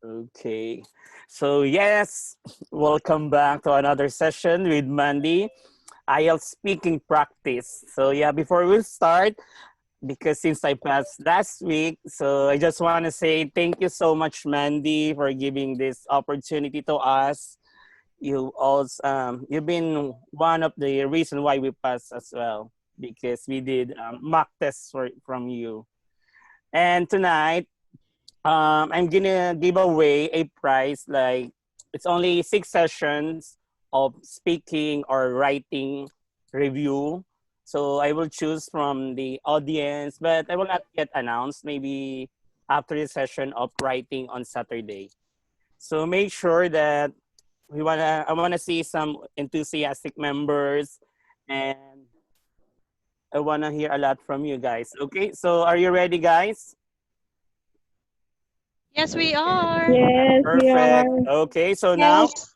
Okay. So yes, welcome back to another session with Mandy. IELTS speaking practice. So yeah, before we start, because since I passed last week, so I just want to say thank you so much, Mandy, for giving this opportunity to us. You've been one of the reason why we passed as well because we did mock tests from you. And tonight, I'm gonna give away a prize. Like it's only 6 sessions of speaking or writing review. So I will choose from the audience, but I will not yet announce. Maybe after the session of writing on Saturday. So make sure that I wanna see some enthusiastic members, and I wanna hear a lot from you guys. Okay, so are you ready, guys? Yes, we are. Yes, we Perfect. are. Okay, so now Yes.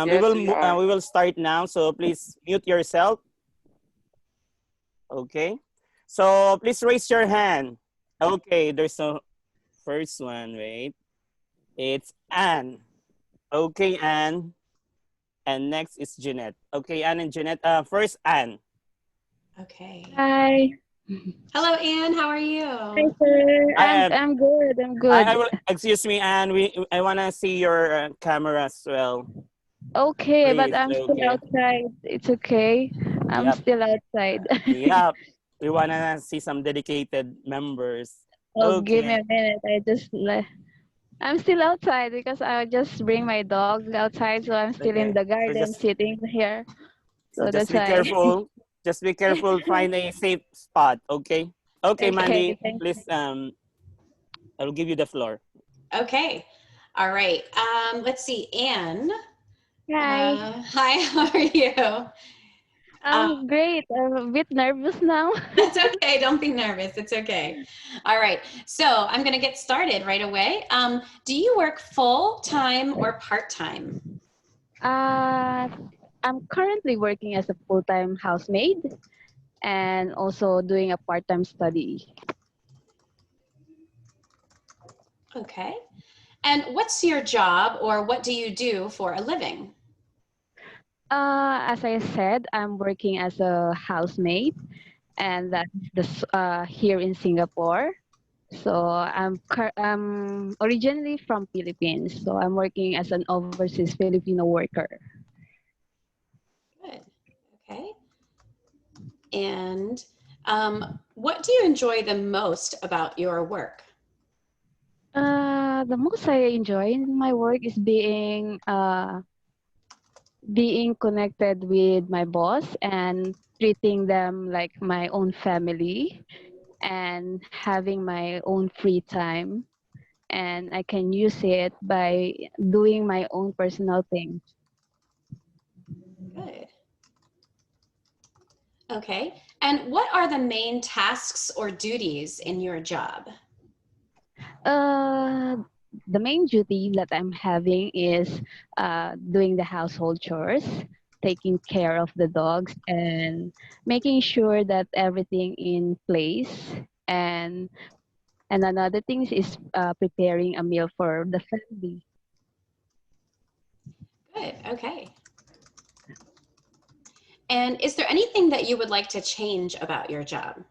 we Yes, will we are. we will start now. So please mute yourself. Okay. So please raise your hand. Okay, there's no first one. Wait, it's Anne. Okay, Anne. And next is Janette. Okay, Anne and Janette. First Anne. Okay. Hi. Hello, Anne. How are Hi, you? sir. I I'm am. I'm good. I'm I good. will. Excuse me, Anne. I wanna see your camera as well, Okay, but please. I'm still Okay. outside. It's okay. I'm Yep. still outside. Yep. We wanna see some dedicated members. Oh, give me Okay. a minute. I'm still outside because I just bring my dog outside, so I'm still in Okay. the So garden just sitting here. so So just that's be why. careful. Just be careful. Find a safe spot. Okay. Okay, Okay, Mandy. thank Please. I'll give you the floor. Okay. All right. Let's see, Anne. you. Hi. Hi. How are you? Um, I'm great. I'm a bit nervous now. that's okay. Don't be nervous. It's okay. All right. So I'm going to get started right away. Do you work full time or part time? Uh, I'm currently working as a full-time housemaid and also doing a part-time study. Okay. And what's your job or what do you do for a living? As I said, I'm working as a housemaid, and that's here in Singapore. So I'm originally from Philippines, so I'm working as an overseas Filipino worker. Good. Okay. And what do you enjoy the most about your work? The most I enjoy in my work is being connected with my boss and treating them like my own family and having my own free time, and I can use it by doing my own personal things. Good. Okay. And what are the main tasks or duties in your job? Uh, the main duty that I'm having is doing the household chores, taking care of the dogs, and making sure that everything in place. And and another thing is preparing a meal for the family. Good. Okay. And is there anything that you would like to change about your job?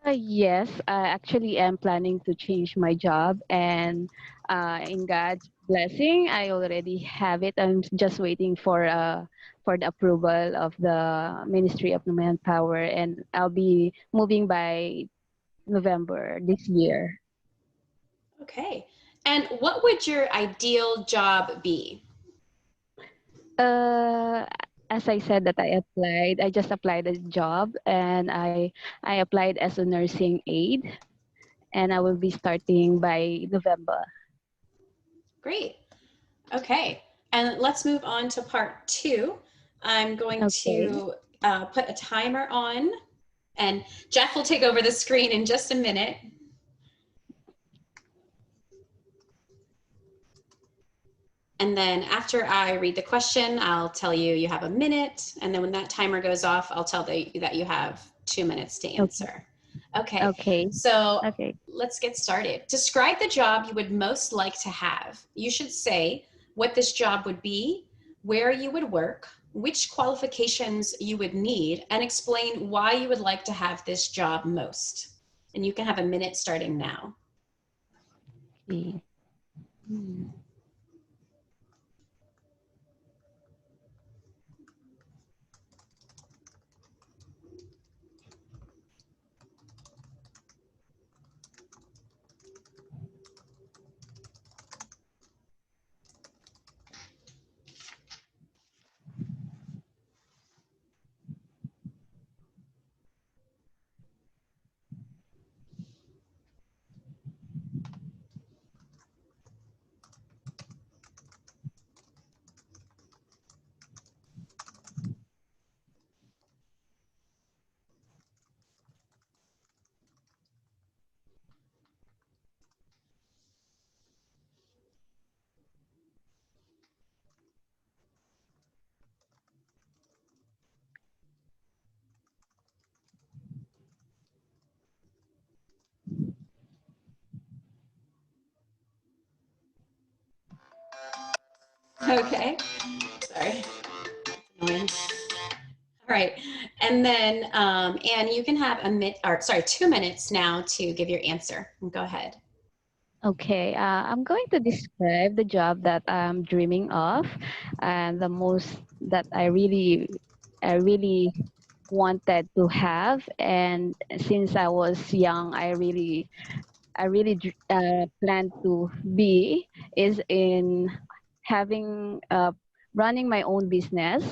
Yes, I actually am planning to change my job, and in God's blessing, I already have it. I'm just waiting for the approval of the Ministry of Manpower, and I'll be moving by November this year. Okay. And what would your ideal job be? Uh, as I said that I just applied a job, and I applied as a nursing aide, and I will be starting by November. Great. Okay. And let's move on to part two. I'm going Okay. to put a timer on, and Jeff will take over the screen in just a minute. And then after I read the question, I'll tell you you have a minute. And then when that timer goes off, I'll tell you that you have 2 minutes to Okay. answer. Okay, Okay. so Okay. let's get started. Describe the job you would most like to have. You should say what this job would be, where you would work, which qualifications you would need, and explain why you would like to have this job most. And you can have a minute starting now. Okay. Hmm. Okay, sorry, annoying. All right, and then Anne, you can have 2 minutes now to give your answer. Go ahead. Okay, I'm going to describe the job that I'm dreaming of, and the most that I really wanted to have. And since I was young, I really planned to be is in having running my own business,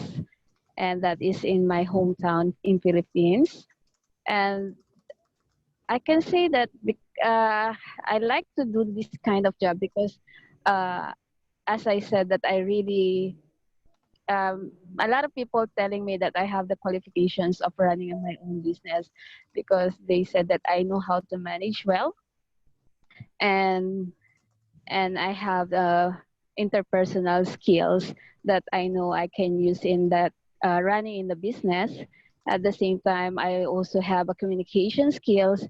and that is in my hometown in Philippines. And I can say that I like to do this kind of job because, uh, as I said, that I really a lot of people telling me that I have the qualifications of running my own business because they said that I know how to manage well, and I have interpersonal skills that I know I can use in that running in the business. At the same time, I also have a communication skills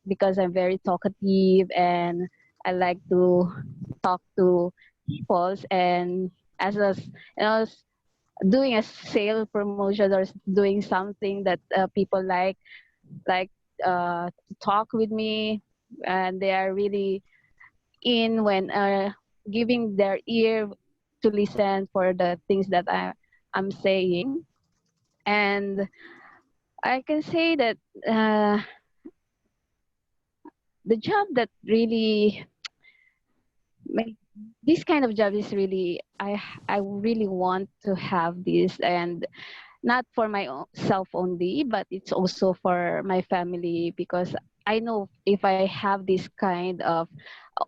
because I'm very talkative and I like to talk to people, and as a doing a sale promotion or doing something that people like to talk with me, and they are really in when giving their ear to listen for the things that I'm saying. And I can say that uh, the job that really make this kind of job is really I really want to have this, and not for myself only, but it's also for my family, because I know if I have this kind of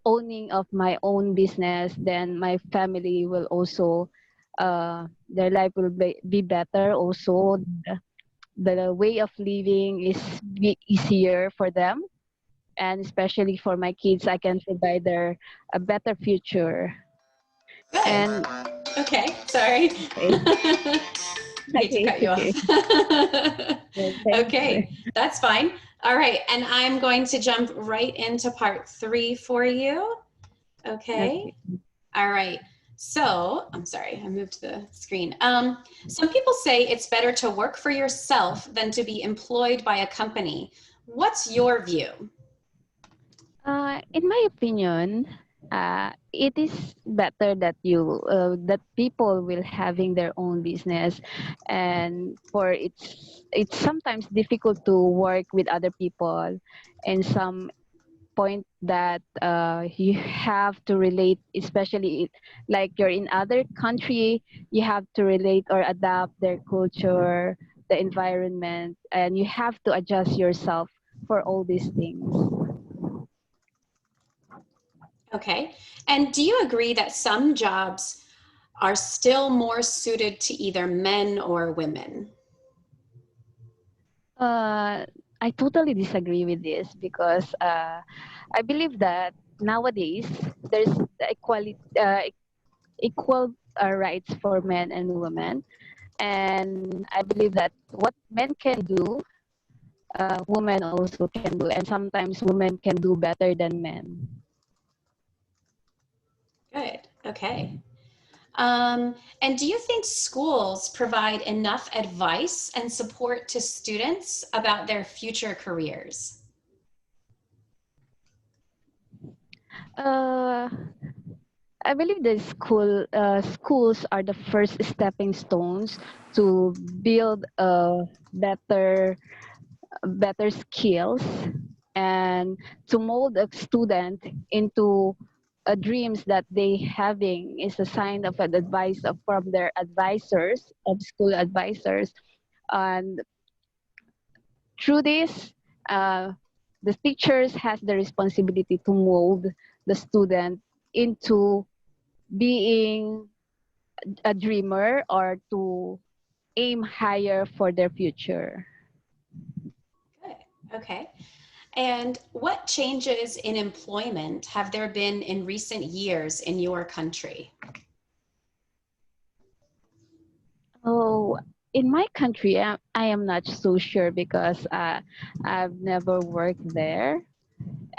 owning of my own business, then my family will also their life will be better. Also, the way of living is be easier for them, and especially for my kids, I can provide their a better future. Good. And Okay, sorry. okay, Hate to okay, cut it's you off. okay. Yeah, thank you. Okay, that's fine. All right, and I'm going to jump right into part 3 for you. Okay. Okay. All right. So, I'm sorry, I moved the screen. Some people say it's better to work for yourself than to be employed by a company. What's your view? In my opinion, it is better that that people will having their own business, and for it's sometimes difficult to work with other people, and some point that you have to relate, especially like you're in other country, you have to relate or adapt their culture, the environment, and you have to adjust yourself for all these things. Okay. And do you agree that some jobs are still more suited to either men or women? Uh, I totally disagree with this because I believe that nowadays there's the equal rights for men and women, and I believe that what men can do, women also can do, and sometimes women can do better than men. Good. Okay. And do you think schools provide enough advice and support to students about their future careers? Uh, I believe the schools are the first stepping stones to build a better skills and to mold a student into dreams that they having is a sign of an advice from their advisors of school advisors. And through this, uh, the teachers has the responsibility to mold the student into being a dreamer or to aim higher for their future. Good. Okay. And what changes in employment have there been in recent years in your country? Oh, in my country, I am not so sure because I've never worked there.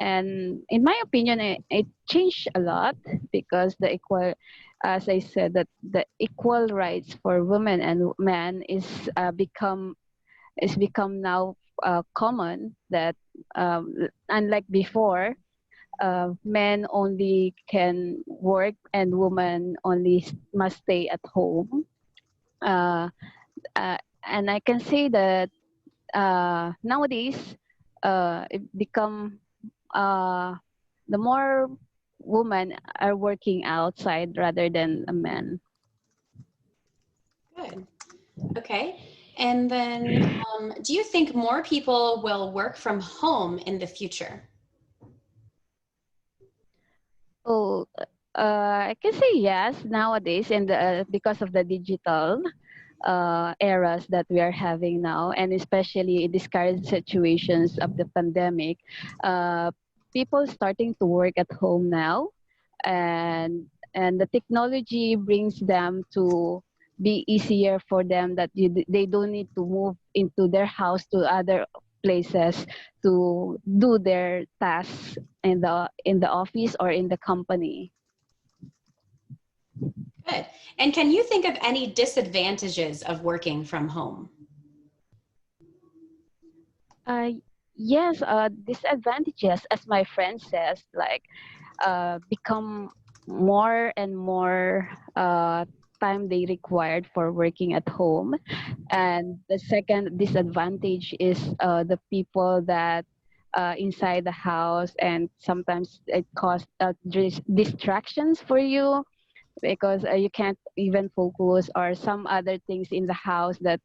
And in my opinion, it changed a lot because the equal, as I said, that the equal rights for women and men is become now common. That unlike before, men only can work and women only must stay at home. Uh, and I can say that nowadays it become uh, the more women are working outside rather than a man. Good. Okay. And then do you think more people will work from home in the future? Oh, I can say yes nowadays, and because of the digital eras that we are having now, and especially in these current situations of the pandemic, uh, people starting to work at home now, and the technology brings them to be easier for them that they don't need to move into their house to other places to do their tasks in the office or in the company. Good. And can you think of any disadvantages of working from home? uh, yes, disadvantages, as my friend says, like become more and more time they required for working at home. And the second disadvantage is the people that inside the house, and sometimes it causes distractions for you because you can't even focus or some other things in the house that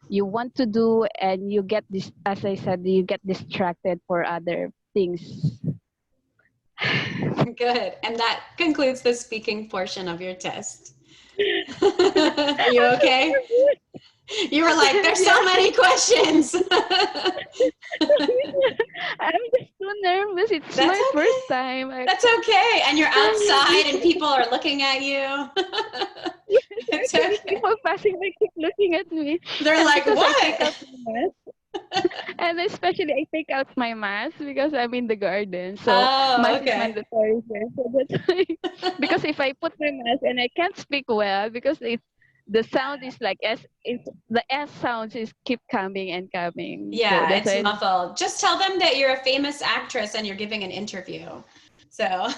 you want to do, and you get this, as I said, you get distracted for other things. Good. And that concludes the speaking portion of your test. Are you okay? You were like, there's so Yeah. many questions. I'm just so nervous. It's That's my first okay. time. That's okay. And you're outside and people are looking at you. It's Actually, okay. people passing by keep looking at me. They're And like, because I take what? out my mask, and especially I take out my mask because I'm in the garden. So Oh, mask is okay. mandatory here. So that's why, because if I put my mask and I can't speak well because the sound is like the S sounds is keep coming and coming. So Yeah, that's it's why. muffled. Just tell them that you're a famous actress and you're giving an interview. So,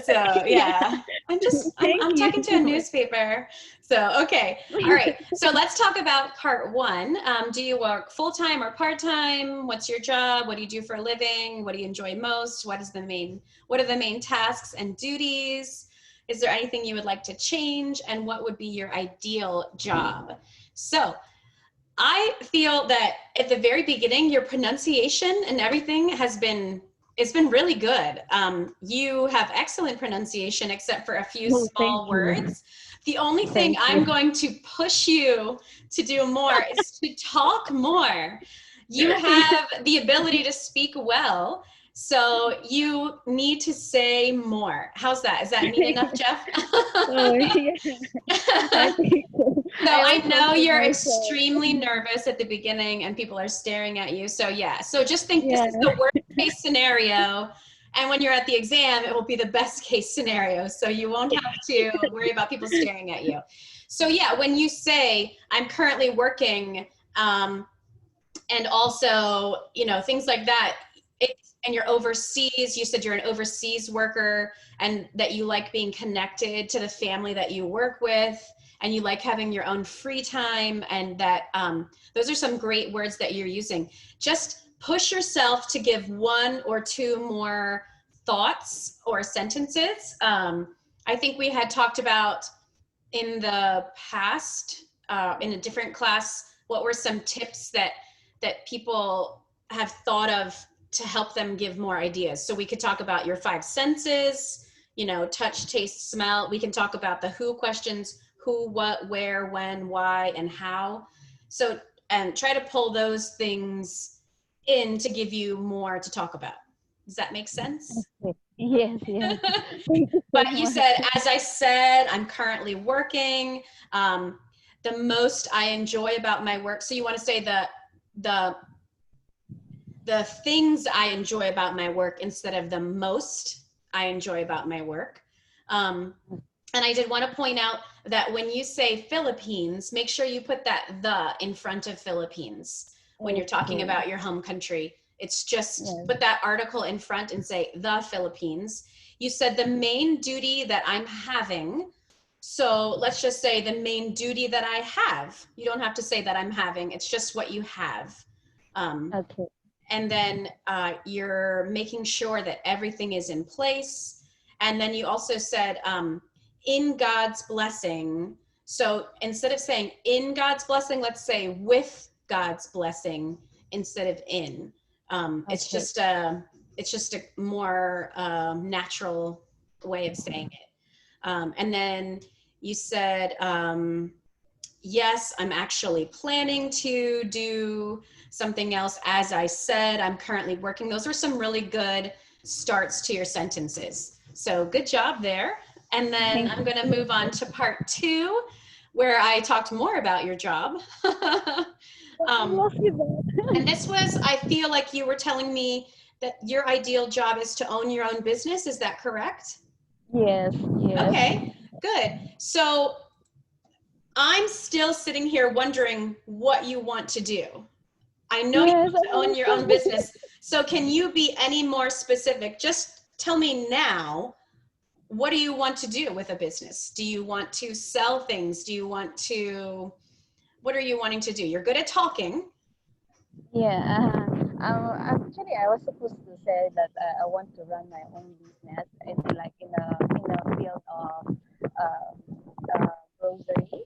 so Yeah. yeah, Thank I'm you talking to so a much. newspaper. So, okay. All right. So let's talk about part one. Do you work full-time or part-time? What's your job? What do you do for a living? What do you enjoy most? What are the main tasks and duties? Is there anything you would like to change? And what would be your ideal job? So I feel that at the very beginning, your pronunciation and everything it's been really good. You have excellent pronunciation, except for a few Oh, thank small you. words. The only thing Thank I'm you. going to push you to do more is to talk more. You have the ability to speak well, so you need to say more. How's that? Is that neat enough, Jeff? Oh, yeah. I think so. So I I was know also you're myself. extremely nervous at the beginning and people are staring at you. So yeah, so just think this Yeah. is the worst case scenario. And when you're at the exam, it will be the best case scenario. So you won't have to worry about people staring at you. So yeah, when you say, I'm currently working, and also, you know, things like that, and you're overseas, you said you're an overseas worker and that you like being connected to the family that you work with and you like having your own free time, and that those are some great words that you're using. Just push yourself to give one or two more thoughts or sentences. I think we had talked about in the past, in a different class, what were some tips that people have thought of to help them give more ideas. So we could talk about your five senses, you know, touch, taste, smell. We can talk about the who questions, who, what, where, when, why, and how. So, and try to pull those things in to give you more to talk about. Does that make sense? Yes, yes. Thank you so But you much. said, as I said, I'm currently working. The most I enjoy about my work. So you want to say the the things I enjoy about my work instead of the most I enjoy about my work. And I did want to point out that when you say Philippines, make sure you put that the in front of Philippines when you're talking Okay. about your home country. It's just Yes. put that article in front and say the Philippines. You said the main duty that I'm having. So let's just say the main duty that I have. You don't have to say that I'm having, it's just what you have. Um, Okay. and then you're making sure that everything is in place. And then you also said, in God's blessing. So instead of saying in God's blessing, let's say with God's blessing instead of in. It's Okay. just a more natural way of saying it. And then you said, yes, I'm actually planning to do something else. As I said, I'm currently working. Those are some really good starts to your sentences. So good job there. And then Thank I'm you going to so move on much. to part two, where I talked more about your job. um, Lost you there. and this was, I feel like you were telling me that your ideal job is to own your own business. Is that correct? Yes, yes. Okay, good. So I'm still sitting here wondering what you want to do. I know you Yes, want to own your own I business. So can you be any more specific? Just tell me now, what do you want to do with a business? Do you want to sell things? Do you want to, what are you wanting to do? You're good at talking. Yeah, actually, I was supposed to say that I want to run my own business. It's like in a field of grocery.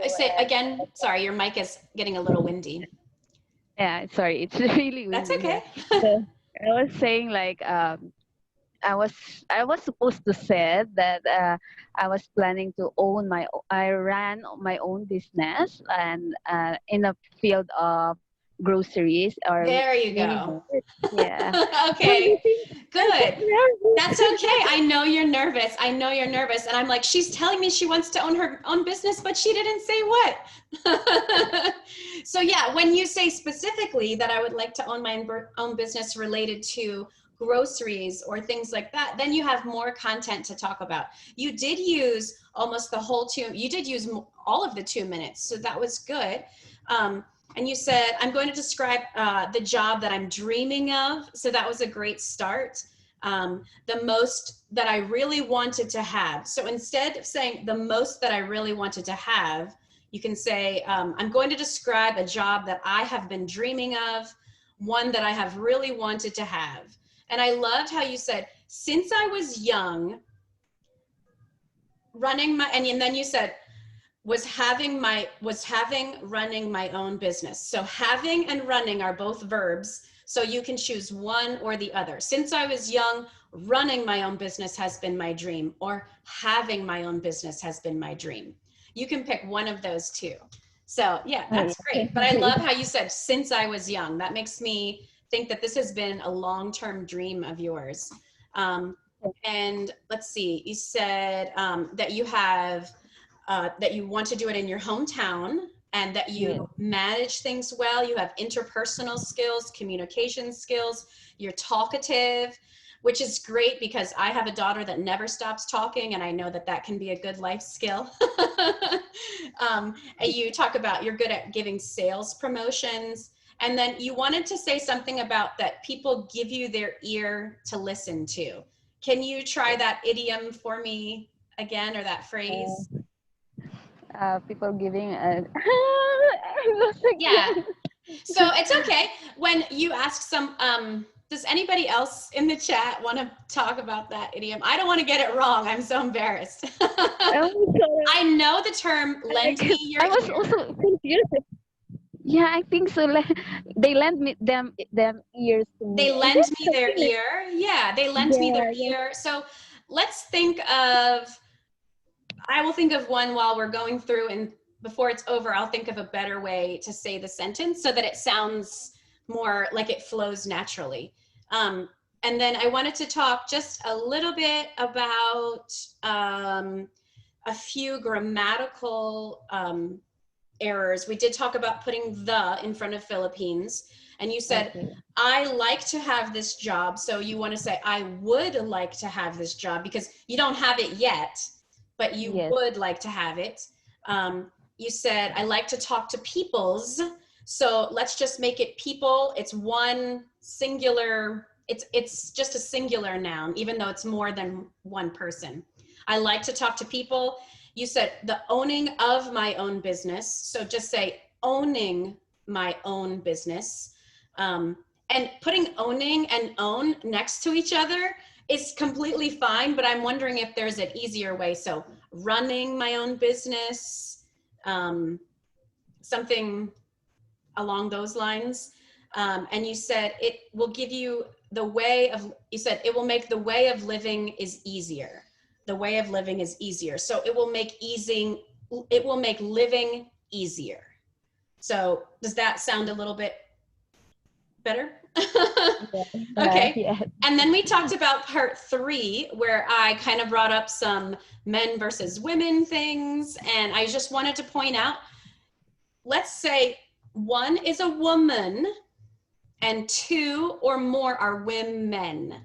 I So say and again, sorry, your mic is getting a little windy. yeah, sorry, it's really That's windy okay. here. So I was saying like I was I was supposed to say that I was planning to I ran my own business and in a field of groceries or There you mini go. mart. Yeah. So you Okay, think I'm so good. That's okay. nervous. I know you're nervous. I know you're nervous. And I'm like, she's telling me she wants to own her own business, but she didn't say what. So, yeah, when you say specifically that I would like to own my own business related to groceries or things like that, then you have more content to talk about. You did use almost the whole you did use all of the 2 minutes. So that was good. And you said, I'm going to describe the job that I'm dreaming of. So that was a great start. The most that I really wanted to have. So instead of saying the most that I really wanted to have, you can say, I'm going to describe a job that I have been dreaming of, one that I have really wanted to have. And I loved how you said, since I was young, and then you said, was having running my own business. So having and running are both verbs, so you can choose one or the other. Since I was young, running my own business has been my dream, or having my own business has been my dream. You can pick one of those two. So yeah, Oh, yeah. that's great. But I love how you said since I was young. That makes me think that this has been a long-term dream of yours. And let's see, you said that you have that you want to do it in your hometown, and that you manage things well. You have interpersonal skills, communication skills, you're talkative, which is great because I have a daughter that never stops talking, and I know that that can be a good life skill. And you talk about you're good at giving sales promotions. And then you wanted to say something about that people give you their ear to listen to. Can you try that idiom for me again, or that phrase? People giving Yeah. So it's okay. When you ask some, does anybody else in the chat want to talk about that idiom? I don't want to get it wrong. I'm so embarrassed. Oh, sorry. I know the term lend me your I was ear. also confused. Yeah, I think so. They lend me them ears to me. They Is lend it me their something like? ear. Yeah, they lend me their Yeah, ear. So let's think of, I will think of one while we're going through, and before it's over, I'll think of a better way to say the sentence so that it sounds more like it flows naturally. And then I wanted to talk just a little bit about a few grammatical errors. We did talk about putting the in front of Philippines, and you said, okay. I like to have this job. So you want to say, I would like to have this job, because you don't have it yet, but you Yes. would like to have it. You said, I like to talk to peoples. So let's just make it people. It's one singular, it's just a singular noun, even though it's more than one person. I like to talk to people. You said the owning of my own business. So just say owning my own business. And putting owning and own next to each other is completely fine, but I'm wondering if there's an easier way. So running my own business, something along those lines. And you said it will give you the way of, you said it will make the way of living is easier. The way of living is easier. So it will make living easier. So does that sound a little bit better? Okay. Yeah. And then we talked about part 3, where I kind of brought up some men versus women things. And I just wanted to point out, let's say one is a woman and 2 or more are women.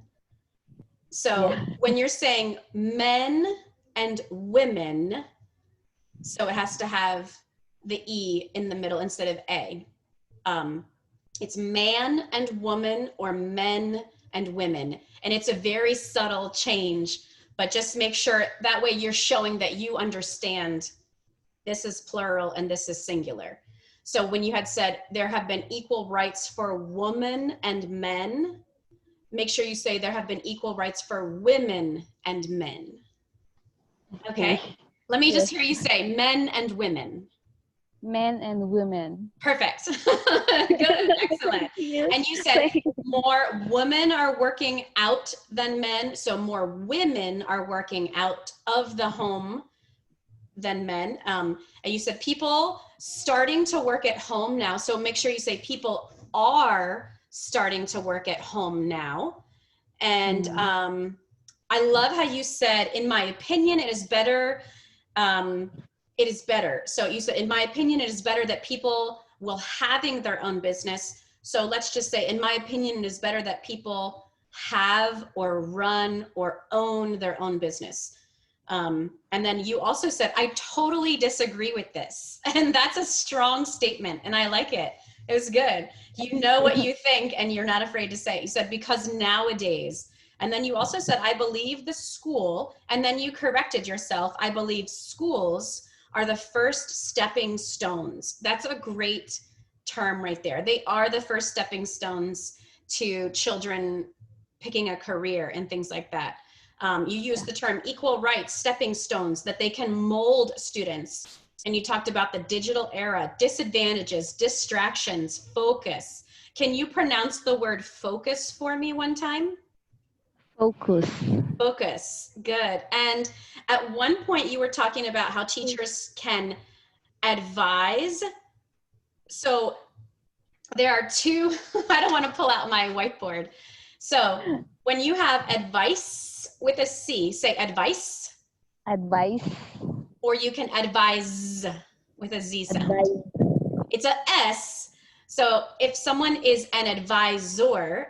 So when you're saying men and women, so it has to have the E in the middle instead of A. It's man and woman, or men and women. And it's a very subtle change, but just make sure that way you're showing that you understand this is plural and this is singular. So when you had said there have been equal rights for women and men, make sure you say there have been equal rights for women and men. Okay? Let me just hear you say men and women. Men and women. Perfect. Good, excellent. Yes. And you said more women are working out than men, so more women are working out of the home than men. And you said people starting to work at home now, so make sure you say people are starting to work at home now. And I love how you said, in my opinion, it is better. It is better. So you said, in my opinion, it is better that people will having their own business. So let's just say, in my opinion, it is better that people have or run or own their own business. And then you also said, I totally disagree with this. And that's a strong statement. And I like it. It was good. You know what you think and you're not afraid to say it. You said, because nowadays. And then you also said, I believe the school. And then you corrected yourself. I believe schools are the first stepping stones. That's a great term right there. They are the first stepping stones to children picking a career and things like that. You use the term equal rights, stepping stones, that they can mold students. And you talked about the digital era, disadvantages, distractions, focus. Can you pronounce the word focus for me one time? Focus. Focus, good. And at one point you were talking about how teachers can advise. So there are 2, I don't want to pull out my whiteboard. So when you have advice with a C, say advice. Advice. or you can advise with a Z sound. Advise. It's a S. So if someone is an advisor,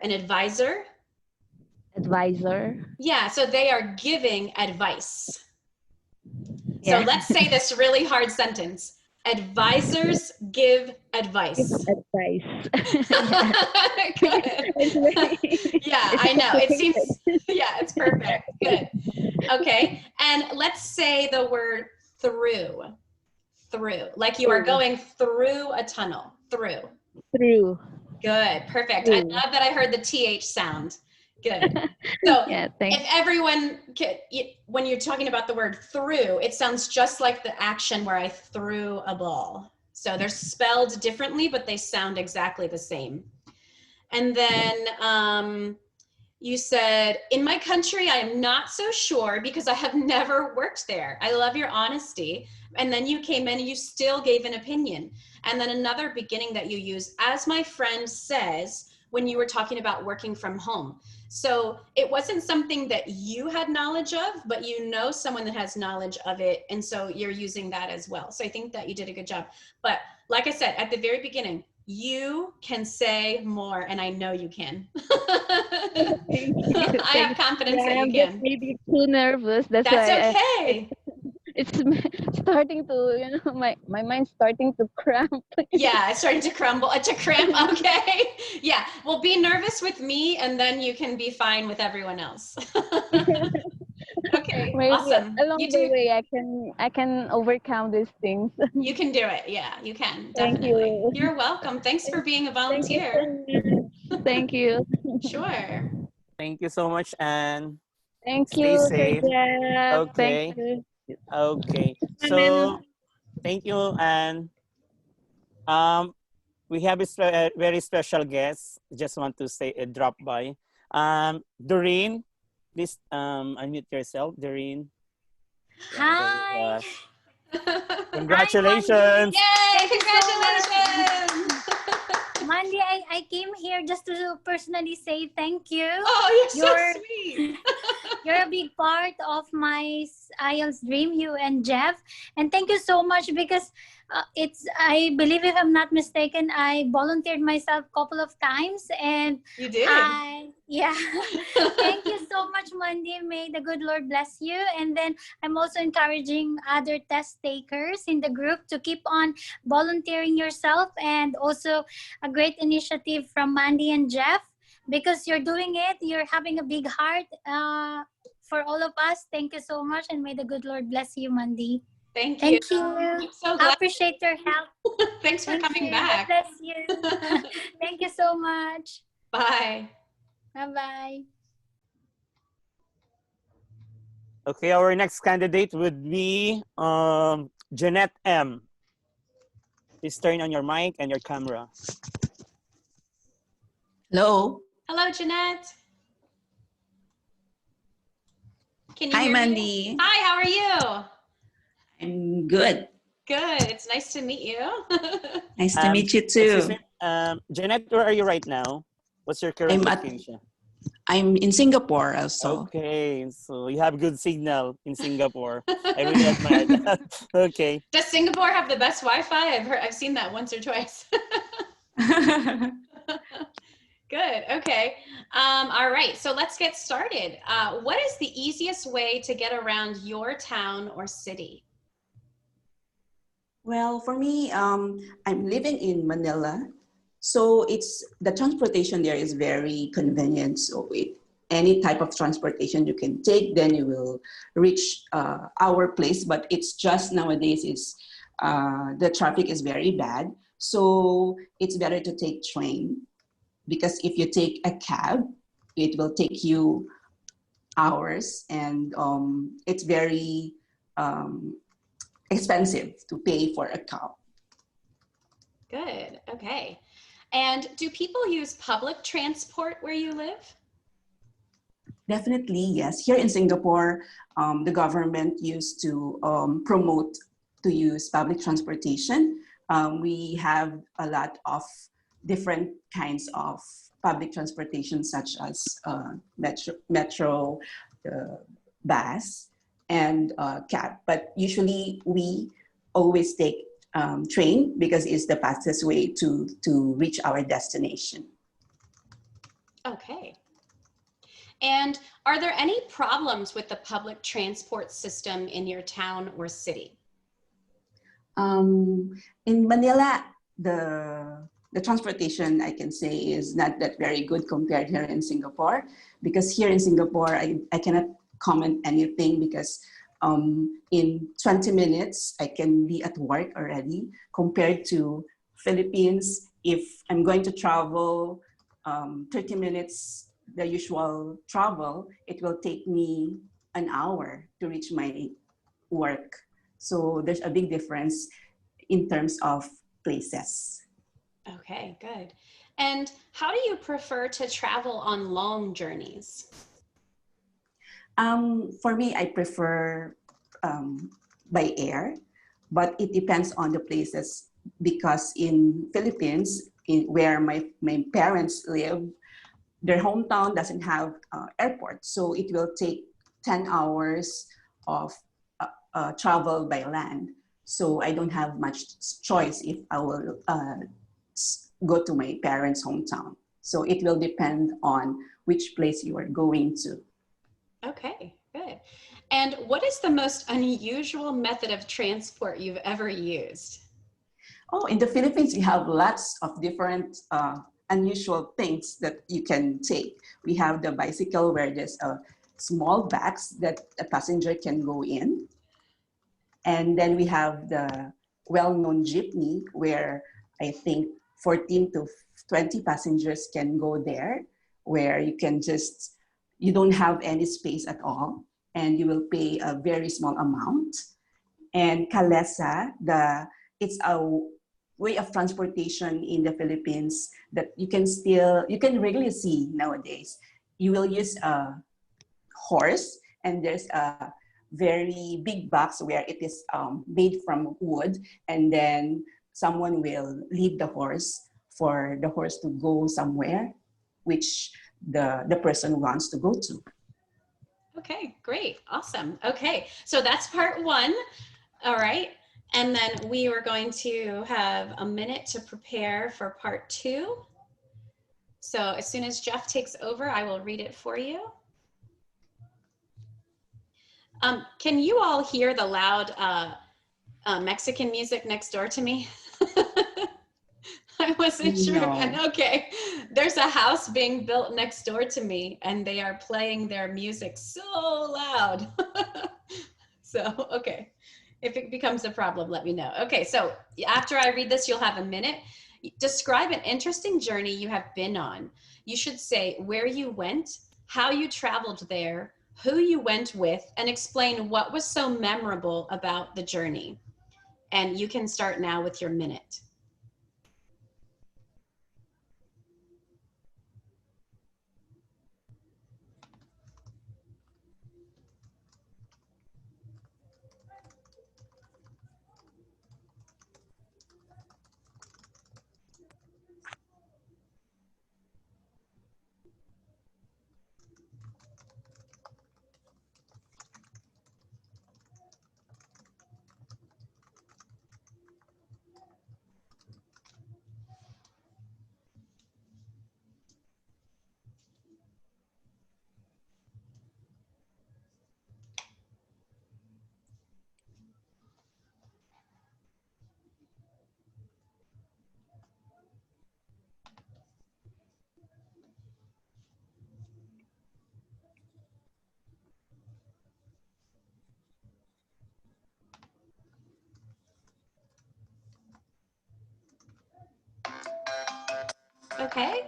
Advisor. yeah, so they are giving advice. So Yeah. let's say this really hard sentence. Advisors give advice. Give advice. Good. It's very, Yeah, it's I know. It seems, complicated. yeah, it's perfect. Good. Okay. And let's say the word through. Through. Like you are Through. going through a tunnel. Through. Through. Good. Perfect. I Through. love that I heard the TH sound. Good. So Yeah, if thanks. everyone, when you're talking about the word through, it sounds just like the action where I threw a ball. So they're spelled differently, but they sound exactly the same. And then you said, in my country, I am not so sure because I have never worked there. I love your honesty. And then you came in and you still gave an opinion. And then another beginning that you use, as my friend says, when you were talking about working from home. So it wasn't something that you had knowledge of, but you know someone that has knowledge of it. And so you're using that as well. So I think that you did a good job. But like I said, at the very beginning, you can say more, and I know you can. Thank you. I have confidence that you I'm just can. maybe too nervous. That's That's why okay. it's starting to, my mind's starting to cramp. Yeah, it's starting to crumble, to cramp. Okay. Yeah. Well, be nervous with me, and then you can be fine with everyone else. Okay. Maybe Awesome. along You the do. way I can overcome these things. You can do it. Yeah, you can. Thank Definitely. you. You're welcome. Thanks for being a Thank you volunteer. so much. Thank you. Sure. Thank you so much, and Thank stay you, Sir safe. Jeff. Thank Okay. you. Okay. And So thank you, and um, we have a very special guest. Just want to say drop by. Doreen, please unmute yourself, Doreen. Yeah, there you Hi. are. Hi, Mandy. Congratulations. Yay! Thank you so much. Congratulations! Mandy, I came here just to personally say thank you. Oh, you're so You're sweet. you're a big part of my IELTS dream, you and Jeff. And thank you so much because I believe, if I'm not mistaken, I volunteered myself a couple of times. And You did. yeah. Thank you so much, Mandy. May the good Lord bless you. And then I'm also encouraging other test takers in the group to keep on volunteering yourself, and also a great initiative from Mandy and Jeff, because you're doing it. You're having a big heart for all of us. Thank you so much, and may the good Lord bless you, Mandy. Thank you. Thank you. I'm so I glad. appreciate your help. Thanks for Thank coming you. God back. bless you. Thank you so much. Bye. Bye-bye. Okay, our next candidate would be Janette M. Please turn on your mic and your camera. Hello. Hello, Janette. Can you Hi, hear me? Mandy. Hi, how are you? I'm good. Good. It's nice to meet you. Nice to meet you Excuse too. me, Janette, where are you right now? What's your current location? I'm in Singapore also. Okay, so you have good signal in Singapore. I really admire that. Okay. Does Singapore have the best Wi-Fi? I've seen that once or twice. Good. Okay. All right. So let's get started. What is the easiest way to get around your town or city? Well, for me, I'm living in Manila, so the transportation there is very convenient. So any type of transportation you can take, then you will reach our place. But it's just nowadays, the traffic is very bad, so it's better to take train, because if you take a cab, it will take you hours, and it's very expensive to pay for a cab. Good. Okay. And do people use public transport where you live? Definitely, yes. Here in Singapore, the government used to promote to use public transportation. We have a lot of different kinds of public transportation, such as metro bus, and cab. But usually we always take train because it's the fastest way to reach our destination. Okay. And are there any problems with the public transport system in your town or city? In Manila, the transportation, I can say, is not that very good compared here in Singapore, because here in Singapore, I cannot comment anything because in 20 minutes, I can be at work already, compared to Philippines. If I'm going to travel 30 minutes, the usual travel, it will take me an hour to reach my work. So there's a big difference in terms of places. Okay, good. And how do you prefer to travel on long journeys? For me, I prefer by air, but it depends on the places, because in Philippines, where my parents live, their hometown doesn't have airport. So it will take 10 hours of travel by land. So I don't have much choice if I will go to my parents' hometown. So it will depend on which place you are going to. Okay, good. And what is the most unusual method of transport you've ever used? Oh, in the Philippines, we have lots of different unusual things that you can take. We have the bicycle where there's a small bags that a passenger can go in. And then we have the well-known jeepney where I think 14 to 20 passengers can go there, where you don't have any space at all, and you will pay a very small amount. And kalesa, it's a way of transportation in the Philippines that you can regularly see nowadays. You will use a horse, and there's a very big box where it is made from wood, and then someone will lead the horse for the horse to go somewhere which the person wants to go to. Okay, great, awesome. Okay, so that's part one. All right, and then we are going to have a minute to prepare for part two. So as soon as Jeff takes over, I will read it for you. Can you all hear the loud Mexican music next door to me? I wasn't sure. No. And okay, there's a house being built next door to me, and they are playing their music so loud. So, okay, if it becomes a problem, let me know. Okay, so after I read this, you'll have a minute. Describe an interesting journey you have been on. You should say where you went, how you traveled there, who you went with, and explain what was so memorable about the journey. And you can start now with your minute. Okay.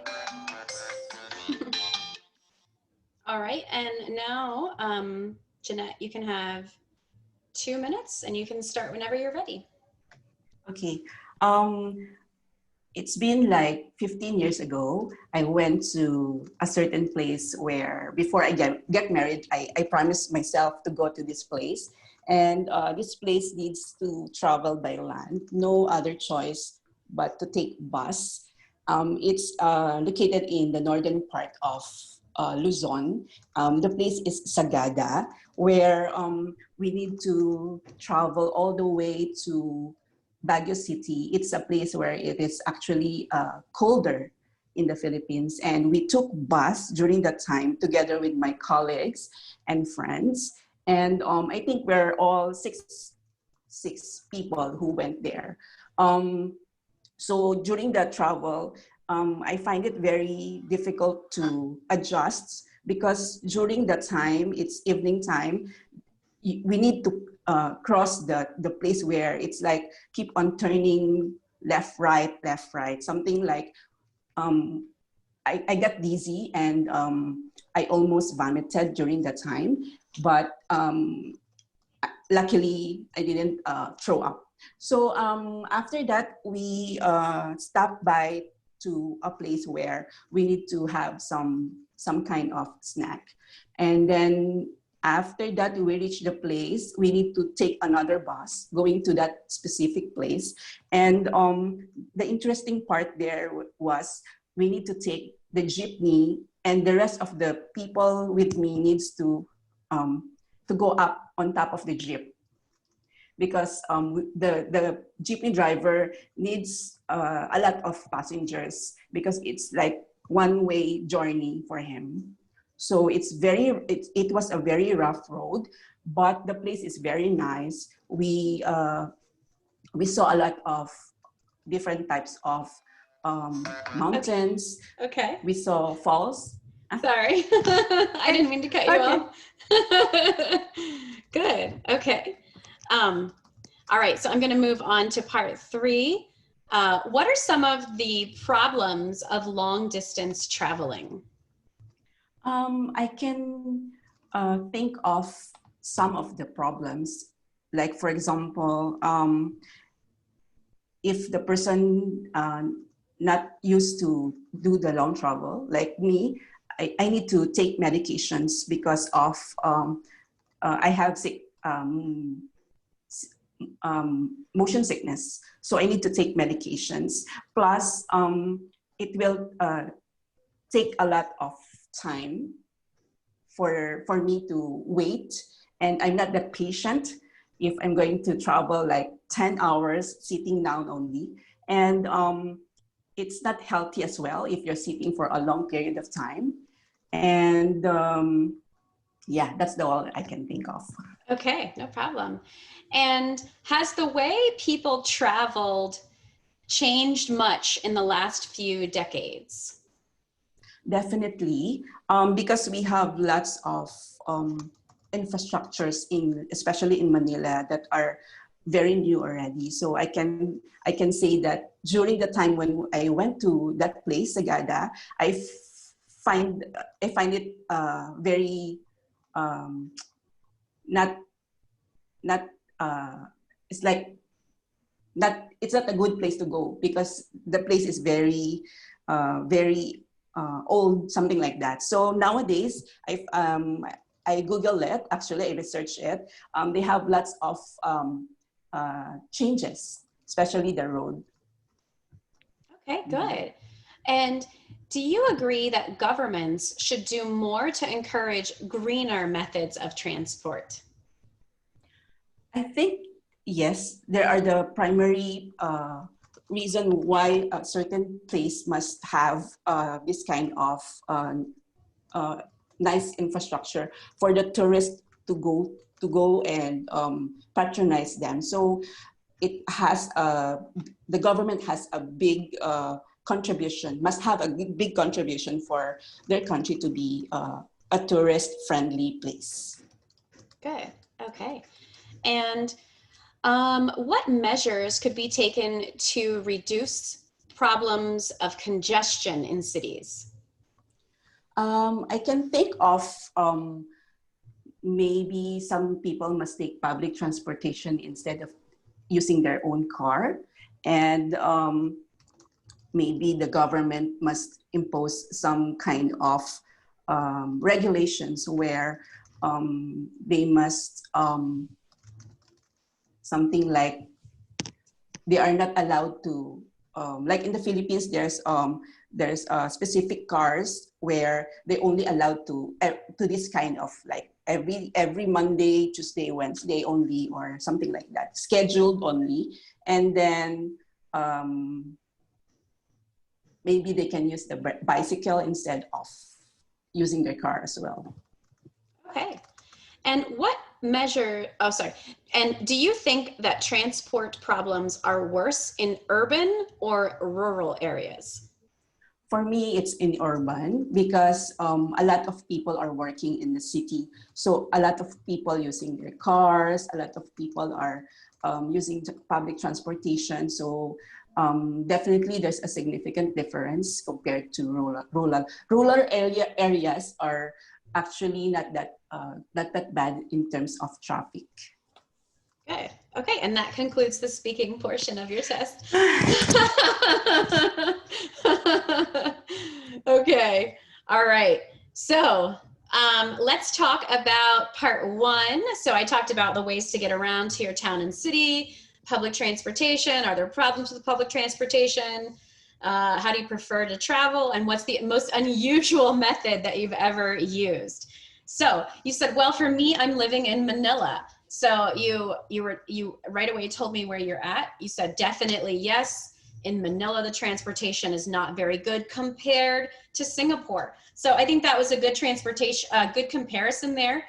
All right, and now, Janette, you can have 2 minutes and you can start whenever you're ready. Okay. It's been like 15 years ago. I went to a certain place where before I get married, I promised myself to go to this place. And this place needs to travel by land. No other choice but to take bus. It's located in the northern part of Luzon. The place is Sagada, where we need to travel all the way to Baguio City. It's a place where it is actually colder in the Philippines. And we took bus during that time together with my colleagues and friends. And I think we're all six people who went there. So during that travel, I find it very difficult to adjust because during that time, it's evening time, we need to cross the place where it's like keep on turning left, right, something like I got dizzy and I almost vomited during that time, but luckily I didn't throw up. So after that, we stopped by to a place where we need to have some kind of snack. And then after that, we reach the place, we need to take another bus going to that specific place. And the interesting part there was we need to take the jeepney and the rest of the people with me needs to go up on top of the jeep because the jeepney driver needs a lot of passengers because it's like one-way journey for him. So it was a very rough road, but the place is very nice. We saw a lot of different types of mountains. Okay. We saw falls. Sorry, I didn't mean to cut you off. Good. Okay. All right. So I'm going to move on to part 3. What are some of the problems of long distance traveling? I can think of some of the problems. Like, for example, if the person not used to do the long travel, like me, I need to take medications because of I have motion sickness. So I need to take medications. Plus, it will take a lot of time for me to wait. And I'm not that patient if I'm going to travel like 10 hours sitting down only. And it's not healthy as well if you're sitting for a long period of time. And yeah, that's all I can think of. Okay, no problem. And has the way people traveled changed much in the last few decades? Definitely, because we have lots of infrastructures especially in Manila that are very new already. So I can say that during the time when I went to that place, Sagada, I find it very not it's like it's not a good place to go because the place is very old, something like that. So nowadays, I Google it, actually I researched it. They have lots of changes, especially the road. Okay, good. And do you agree that governments should do more to encourage greener methods of transport? I think, yes, there are the primary reason why a certain place must have this kind of nice infrastructure for the tourists to go and patronize them. So it has the government has a big contribution, must have a big contribution for their country to be a tourist-friendly place. Good. Okay. And what measures could be taken to reduce problems of congestion in cities? I can think of maybe some people must take public transportation instead of using their own car. And maybe the government must impose some kind of regulations where they must something like they are not allowed to like in the Philippines there's specific cars where they only allowed to this kind of like every Monday, Tuesday, Wednesday only, or something like that, scheduled only. And then maybe they can use the bicycle instead of using their car as well. Okay. And what measure, oh, sorry. And do you think that transport problems are worse in urban or rural areas? For me, it's in urban because a lot of people are working in the city. So a lot of people using their cars, a lot of people are using public transportation. So definitely there's a significant difference compared to rural. Rural areas are actually not that bad in terms of traffic. Okay. Okay. And that concludes the speaking portion of your test. Okay. All right. So let's talk about part one. So I talked about the ways to get around to your town and city, public transportation. Are there problems with public transportation? How do you prefer to travel? And what's the most unusual method that you've ever used? So you said, well, for me, I'm living in Manila. So you right away told me where you're at. You said definitely yes. In Manila, the transportation is not very good compared to Singapore. So I think that was a good good comparison there,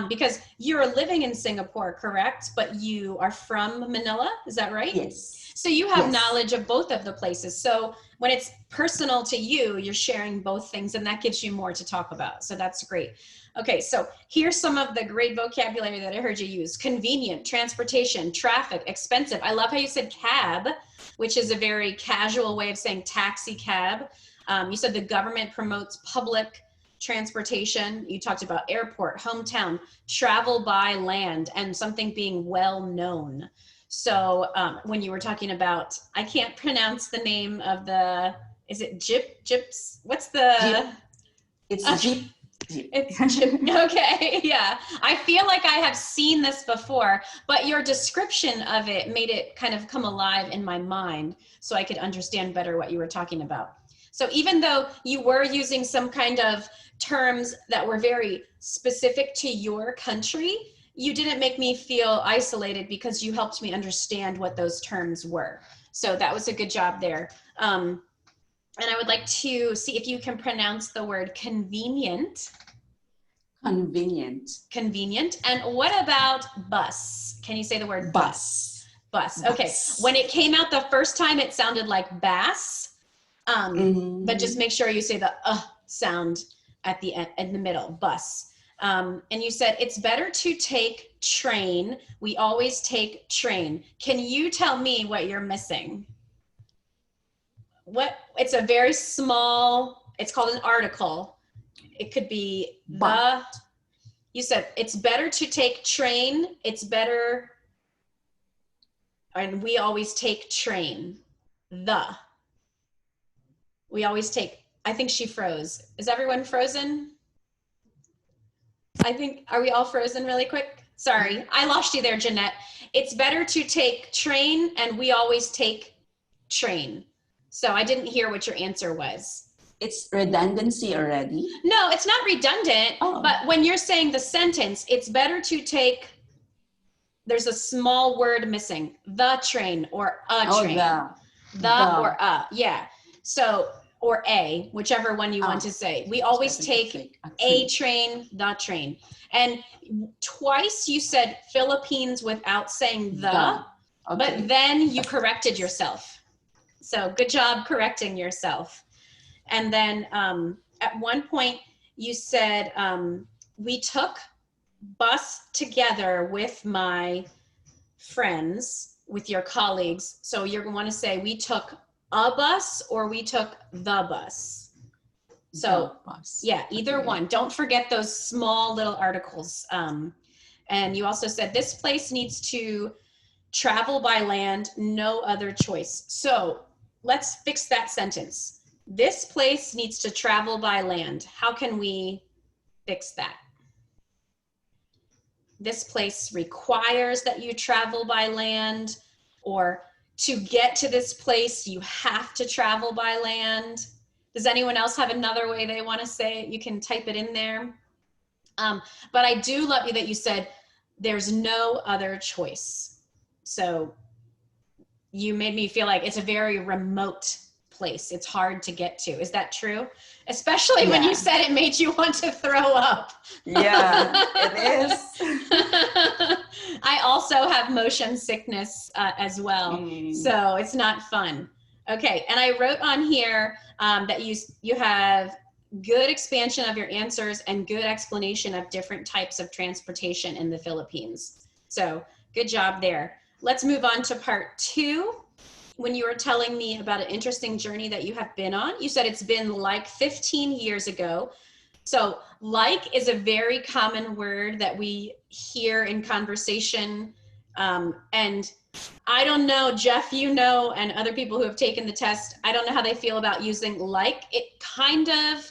because you're living in Singapore, correct? But you are from Manila, is that right? Yes. So you have Yes. knowledge of both of the places. So when it's personal to you, you're sharing both things, and that gives you more to talk about. So that's great. Okay, so here's some of the great vocabulary that I heard you use. Convenient, transportation, traffic, expensive. I love how you said cab, which is a very casual way of saying taxi cab. You said the government promotes public transportation. You talked about airport, hometown, travel by land, and something being well known. So when you were talking about, I can't pronounce the name of the, is it Gyps? What's the? Jeep. It's Jeep. It's Jeep. Okay, yeah. I feel like I have seen this before, but your description of it made it kind of come alive in my mind so I could understand better what you were talking about. So even though you were using some kind of terms that were very specific to your country, you didn't make me feel isolated because you helped me understand what those terms were. So that was a good job there. And I would like to see if you can pronounce the word convenient. Convenient. Convenient. And what about bus? Can you say the word Bus? Bus. Okay. When it came out the first time, it sounded like bass. But just make sure you say the sound at the end, in the middle, bus. And you said it's better to take train. We always take train. Can you tell me what you're missing? It's a very small, it's called an article. It could be you said it's better to take train. It's better, and we always take train. We always take, I think she froze. Is everyone frozen? Are we all frozen really quick? Sorry, I lost you there, Janette. It's better to take train, and we always take train. So I didn't hear what your answer was. It's redundancy already. No, it's not redundant, but when you're saying the sentence, it's better to take, there's a small word missing, the train or a train. The or a, yeah. So, or a, whichever one you want to say. We always take a train, the train. And twice you said Philippines without saying the. But then you corrected yourself. So good job correcting yourself. And then at one point you said, we took bus together with my friends, with your colleagues. So you're going to want to say we took a bus or we took the bus. So yeah, either one. Don't forget those small little articles. And you also said this place needs to travel by land, no other choice. So let's fix that sentence. This place needs to travel by land. How can we fix that? This place requires that you travel by land, or to get to this place, you have to travel by land. Does anyone else have another way they want to say it? You can type it in there. But I do love you that you said there's no other choice. So you made me feel like it's a very remote place. It's hard to get to. Is that true? Especially when you said it made you want to throw up. Yeah, it is. I also have motion sickness as well. So it's not fun. Okay, and I wrote on here that you have good expansion of your answers and good explanation of different types of transportation in the Philippines. So good job there. Let's move on to part 2. When you were telling me about an interesting journey that you have been on, you said it's been like 15 years ago. So like is a very common word that we hear in conversation. And I don't know, Jeff, you know, and other people who have taken the test, I don't know how they feel about using like. It kind of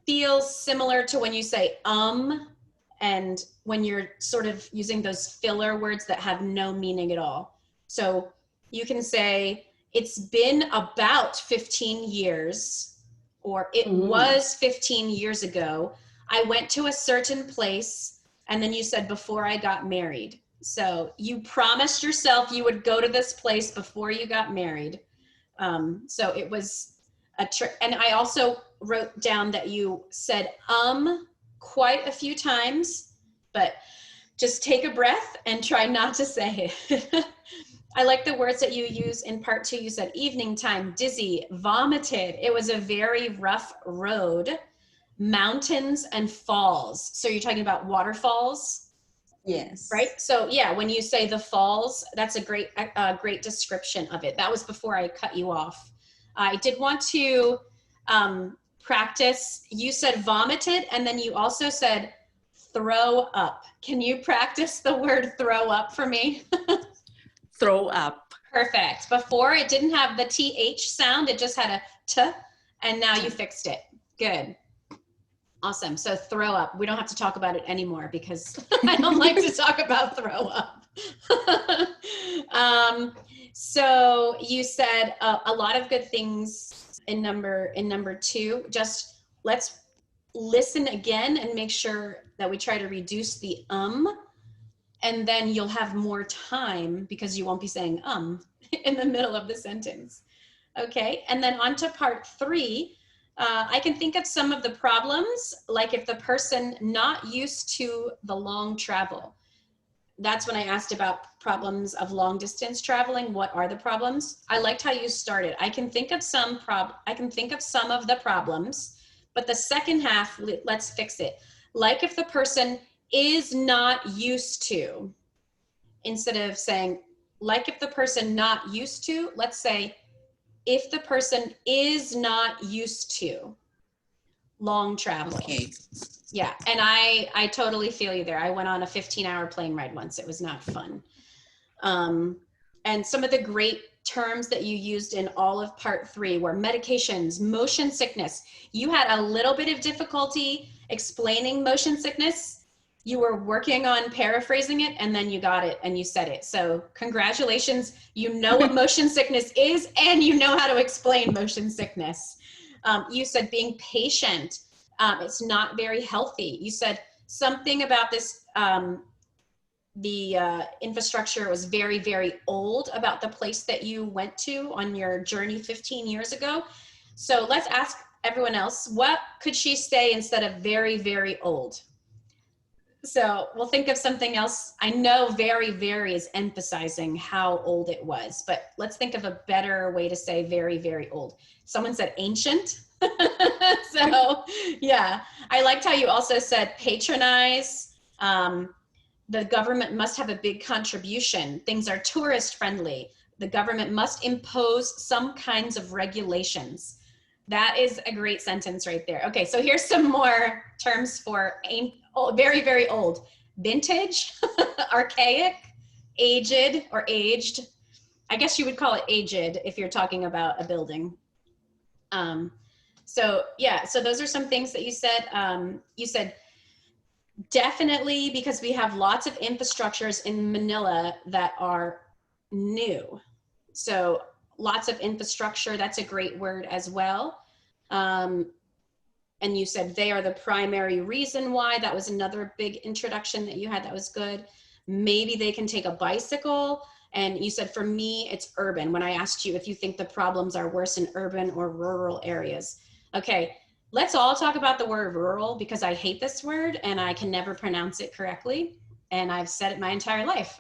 feels similar to when you say and when you're sort of using those filler words that have no meaning at all. So you can say, it's been about 15 years, or it was 15 years ago. I went to a certain place, and then you said, before I got married. So you promised yourself you would go to this place before you got married. So it was a trick. And I also wrote down that you said quite a few times, but just take a breath and try not to say it. I like the words that you use in part 2. You said evening time, dizzy, vomited. It was a very rough road, mountains and falls. So you're talking about waterfalls? Yes. Right? So yeah, when you say the falls, that's a great description of it. That was before I cut you off. I did want to practice. You said vomited, and then you also said throw up. Can you practice the word throw up for me? Throw up. Perfect. Before it didn't have the TH sound, it just had a T, and now you fixed it. Good. Awesome. So throw up. We don't have to talk about it anymore because I don't like to talk about throw up. So you said a lot of good things in number 2. Just let's listen again and make sure that we try to reduce the and then you'll have more time because you won't be saying in the middle of the sentence. Okay, and then on to part 3. I can think of some of the problems, like if the person not used to the long travel. That's when I asked about problems of long distance traveling. What are the problems? I liked how you started. I can think of some of the problems, but the second half, let's fix it. Like if the person is not used to, instead of saying, like if the person not used to, let's say, if the person is not used to long travel. Okay. Yeah, and I totally feel you there. I went on a 15-hour plane ride once. It was not fun. And some of the great terms that you used in all of part 3 were medications, motion sickness. You had a little bit of difficulty explaining motion sickness. You were working on paraphrasing it, and then you got it and you said it. So congratulations, you know what motion sickness is, and you know how to explain motion sickness. You said being patient, it's not very healthy. You said something about this, the infrastructure was very, very old about the place that you went to on your journey 15 years ago. So let's ask everyone else, what could she say instead of very, very old? So we'll think of something else. I know very, very is emphasizing how old it was, but let's think of a better way to say very, very old. Someone said ancient. So yeah, I liked how you also said patronize. The government must have a big contribution. Things are tourist friendly. The government must impose some kinds of regulations. That is a great sentence right there. Okay, so here's some more terms for very, very old. Vintage, archaic, aged or aged. I guess you would call it aged if you're talking about a building. So yeah, so those are some things that you said. You said definitely because we have lots of infrastructures in Manila that are new. So lots of infrastructure, that's a great word as well. And you said they are the primary reason why. That was another big introduction that you had. That was good. Maybe they can take a bicycle. And you said, for me, it's urban. When I asked you if you think the problems are worse in urban or rural areas. Okay, let's all talk about the word rural, because I hate this word and I can never pronounce it correctly. And I've said it my entire life.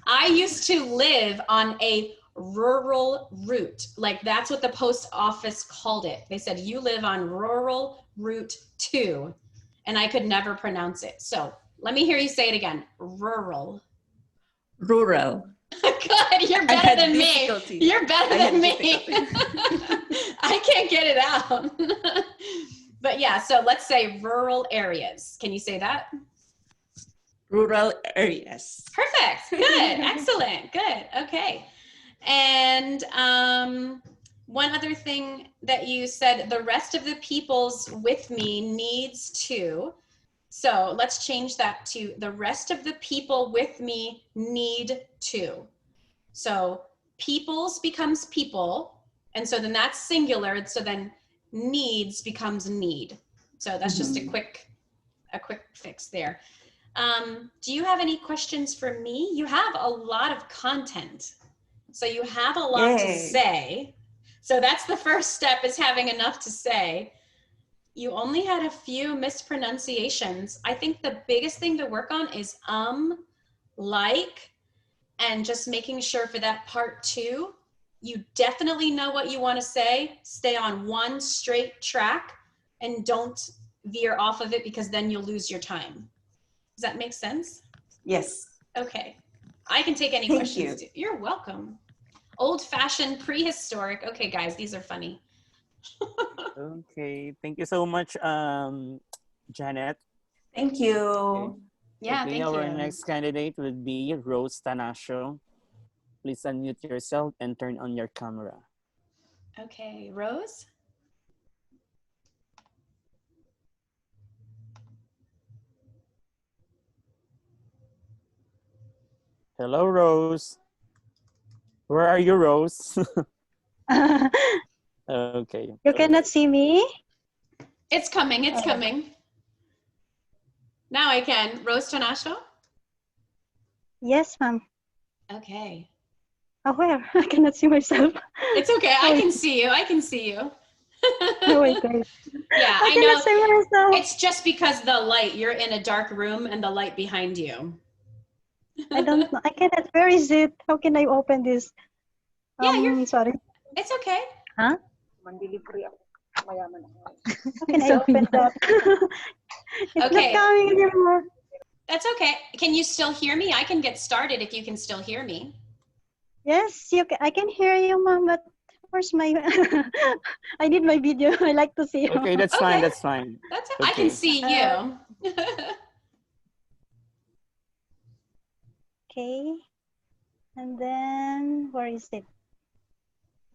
I used to live on a rural route. Like, that's what the post office called it. They said, you live on rural route 2. And I could never pronounce it. So let me hear you say it again. Rural. Rural. Good, you're better than me. You're better than me. I can't get it out. But yeah, so let's say rural areas. Can you say that? Rural areas. Perfect. Good. Excellent. Good. Okay. And one other thing that you said, the rest of the people's with me needs to. So let's change that to the rest of the people with me need to. So people's becomes people. And so then that's singular. So then needs becomes need. So that's just a quick fix there. Do you have any questions for me? You have a lot of content. So you have a lot to say. So that's the first step, is having enough to say. You only had a few mispronunciations. I think the biggest thing to work on is like, and just making sure for that part 2, you definitely know what you want to say. Stay on one straight track and don't veer off of it, because then you'll lose your time. Does that make sense? Yes. Okay. I can take any questions. Too. You're welcome. Old-fashioned, prehistoric. Okay, guys, these are funny. Okay, thank you so much, Janette. Thank you. Okay. Yeah, Okay, thank our you. next candidate would be Rose Tanasio. Please unmute yourself and turn on your camera. Okay, Rose? Hello, Rose. Where are you, Rose? Okay. You cannot see me? It's coming, it's coming. Now I can. Rose Tanasio? Yes, ma'am. Okay. Where? I cannot see myself. It's okay. I can see you. I can see you. Oh, wait, wait. Yeah, I cannot see myself. It's just because the light, you're in a dark room and the light behind you. I don't know. I cannot. Where is it? How can I open this? Yeah, sorry. It's okay. Huh? How can I open that? It's Okay. not coming anymore. That's okay. Can you still hear me? I can get started if you can still hear me. Yes, I can hear you, ma'am, but where's my... I need my video. I like to see you. Okay, that's fine. That's fine. That's okay. I can see you. Okay. And then, where is it?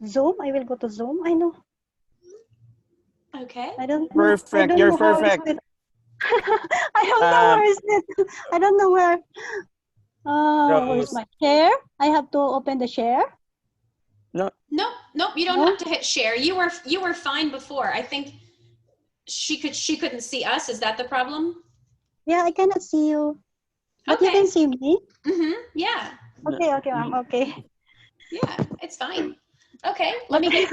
Zoom? I will go to Zoom. I know. Okay. I don't know. Perfect. I don't You're know perfect. How is it. I don't know where is it. I don't know where. Where's my share? I have to open the share. No. Nope. You don't have to hit share. You were fine before. I think she couldn't see us. Is that the problem? Yeah, I cannot see you. But you can see me. Yeah. Okay, ma'am. Okay. Yeah, it's fine. Okay, let me get.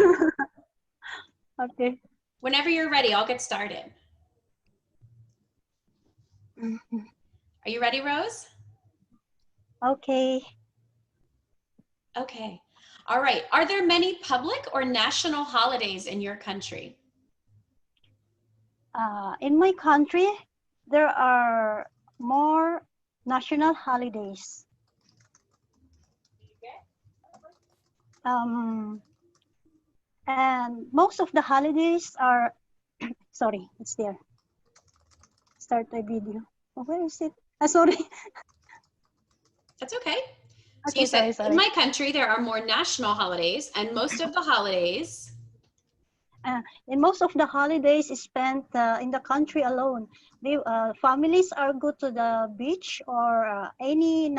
Okay. Whenever you're ready, I'll get started. Are you ready, Rose? Okay. Okay. All right. Are there many public or national holidays in your country? In my country, there are more national holidays. And most of the holidays are, sorry, it's there. Start the video. Oh, where is it? Sorry. That's okay. So Okay, you said, sorry. in my country, there are more national holidays, and most of the holidays. And most of the holidays is spent in the country alone. Families are go to the beach or any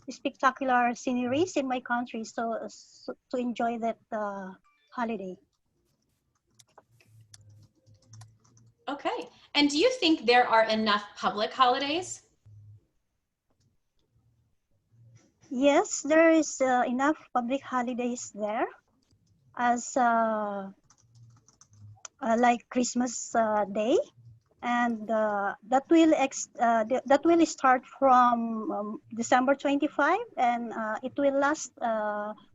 spectacular sceneries in my country, so to enjoy that holiday. Okay. And do you think there are enough public holidays? Yes, there is enough public holidays there, as like Christmas Day, and that will start from December 25, and it will last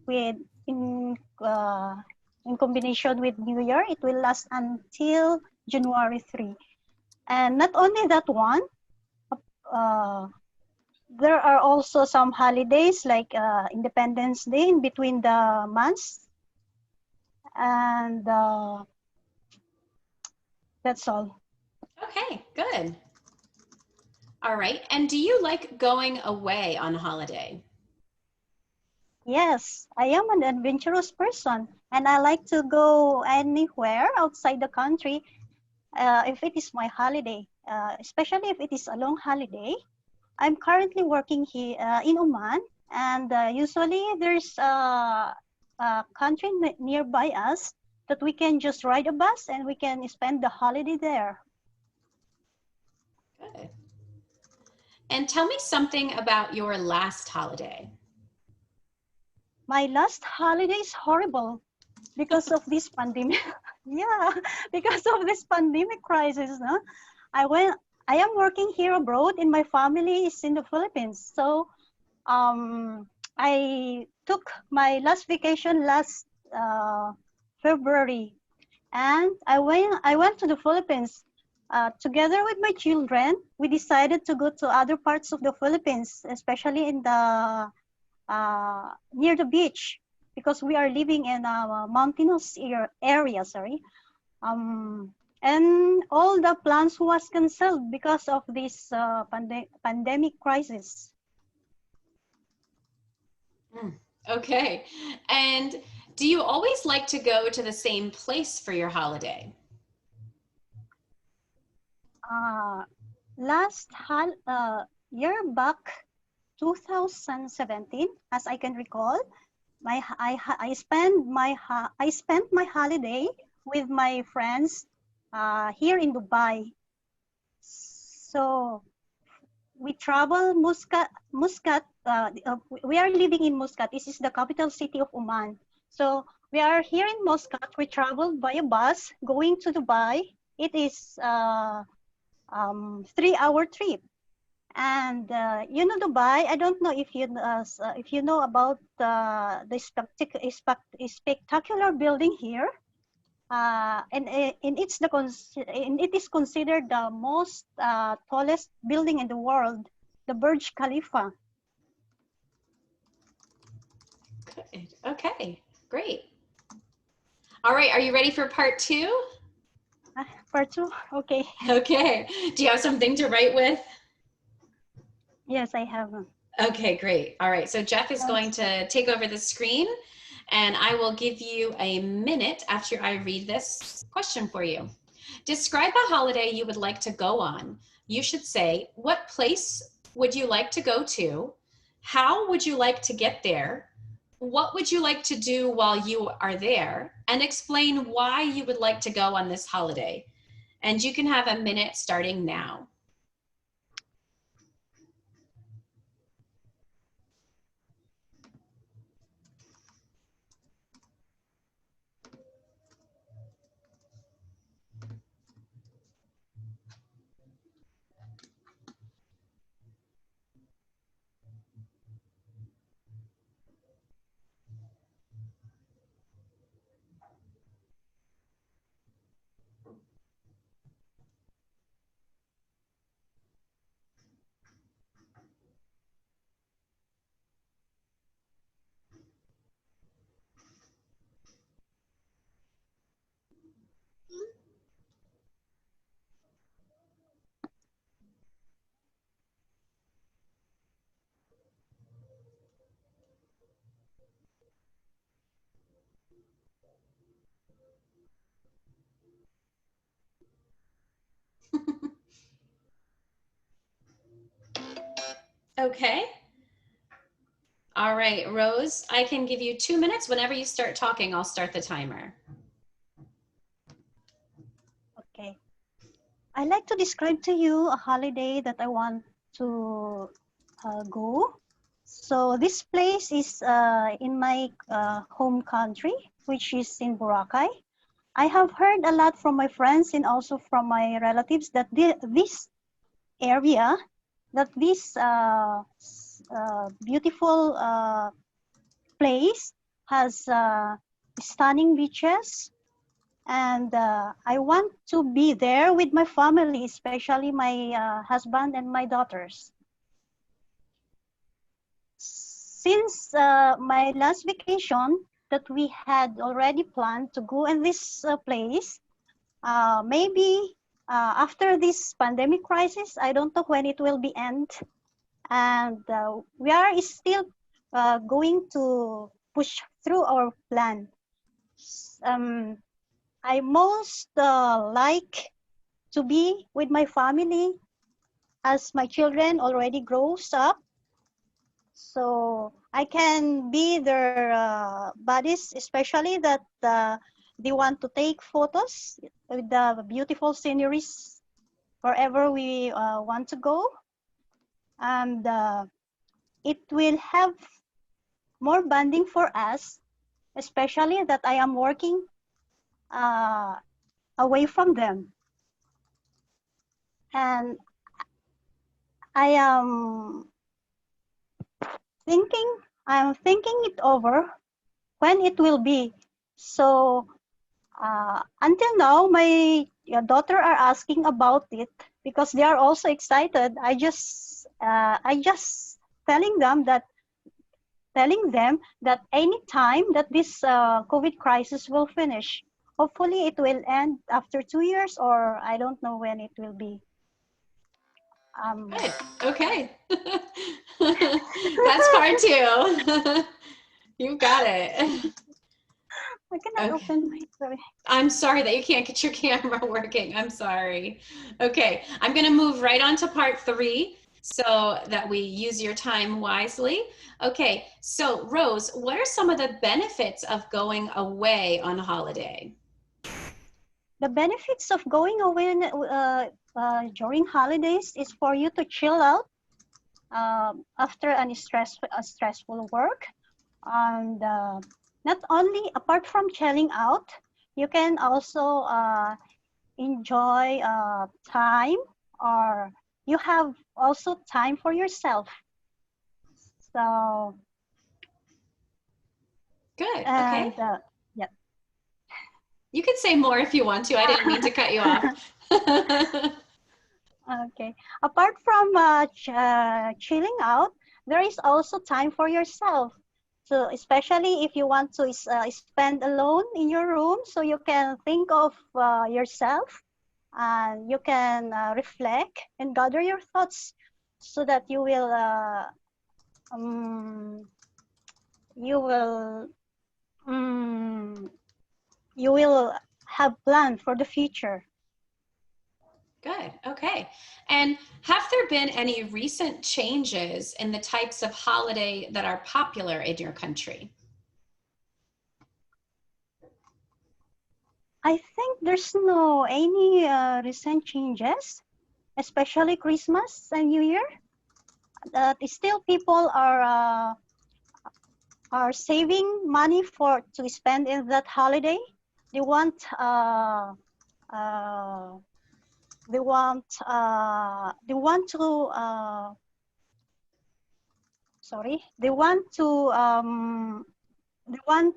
with in uh, in combination with New Year. It will last until January 3. And not only that one, uh, there are also some holidays like Independence Day in between the months, and that's all. Okay, good. All right. And do you like going away on holiday? Yes, I am an adventurous person, and I like to go anywhere outside the country if it is my holiday, especially if it is a long holiday. I'm currently working here in Oman, and usually there's a country nearby us that we can just ride a bus and we can spend the holiday there. Good. And tell me something about your last holiday. My last holiday is horrible because of this pandemic. Yeah, because of this pandemic crisis. No? I am working here abroad, and my family is in the Philippines. So I took my last vacation last February, and I went to the Philippines. Together with my children, we decided to go to other parts of the Philippines, especially in the near the beach, because we are living in a mountainous area. Sorry, and all the plans was canceled because of this pandemic crisis. Okay. And do you always like to go to the same place for your holiday? Last year back, 2017, as I can recall, I spent my holiday with my friends here in Dubai. So we travel Muscat. We are living in Muscat. This is the capital city of Oman. So we are here in Muscat. We traveled by a bus going to Dubai. It is 3-hour trip. And you know Dubai. I don't know if you know about the spectacular building here. And it is considered the most tallest building in the world, the Burj Khalifa. Good. Okay, great. All right, are you ready for part 2? Part 2, okay. Okay. Do you have something to write with? Yes, I have. Okay, great. All right, so Jeff is going to take over the screen, and I will give you a minute after I read this question for you. Describe a holiday you would like to go on. You should say, what place would you like to go to? How would you like to get there? What would you like to do while you are there? And explain why you would like to go on this holiday. And you can have a minute starting now. Okay. All right, Rose, I can give you 2 minutes. Whenever you start talking, I'll start the timer. Okay. I like to describe to you a holiday that I want to go. So this place is in my home country, which is in Boracay. I have heard a lot from my friends and also from my relatives that this area, that this beautiful place has stunning beaches, and I want to be there with my family, especially my husband and my daughters. Since my last vacation that we had already planned to go in this place, maybe after this pandemic crisis, I don't know when it will be end, and we are still going to push through our plan. Um, I most like to be with my family as my children already grows up, so I can be their buddies, especially that they want to take photos with the beautiful sceneries wherever we want to go, and it will have more bonding for us, especially that I am working uh, away from them. And I am thinking, I'm thinking it over when it will be. So until now, my daughter are asking about it because they are also excited. I just telling them that any time that this COVID crisis will finish, hopefully it will end after 2 years, or I don't know when it will be. Good. Okay. That's part two. You got it. I cannot open my, sorry. I'm sorry that you can't get your camera working. I'm sorry. Okay, I'm going to move right on to part three so that we use your time wisely. Okay, so Rose, what are some of the benefits of going away on holiday? The benefits of going away during holidays is for you to chill out after a stressful work. And not only, apart from chilling out, you can also enjoy time, or you have also time for yourself. So, Good. and Okay. yeah. You can say more if you want to. I didn't mean to cut you off. Okay. Apart from chilling out, there is also time for yourself. So especially if you want to spend alone in your room, so you can think of yourself, and you can reflect and gather your thoughts, so that um, you will you will have plan for the future. Good. Okay. And have there been any recent changes in the types of holiday that are popular in your country? I think there's no any recent changes, especially Christmas and New Year. Still, people are saving money for to spend in that holiday. They want uh, they want to sorry they want to they want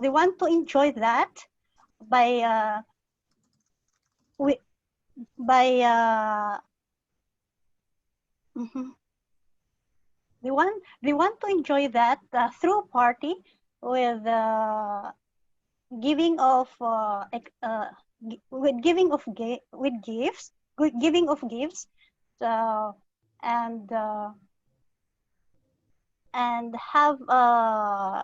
they want to enjoy that by wi- by mhm. They want to enjoy that through party with giving of with giving of with gifts, with giving of gifts, uh, and have uh,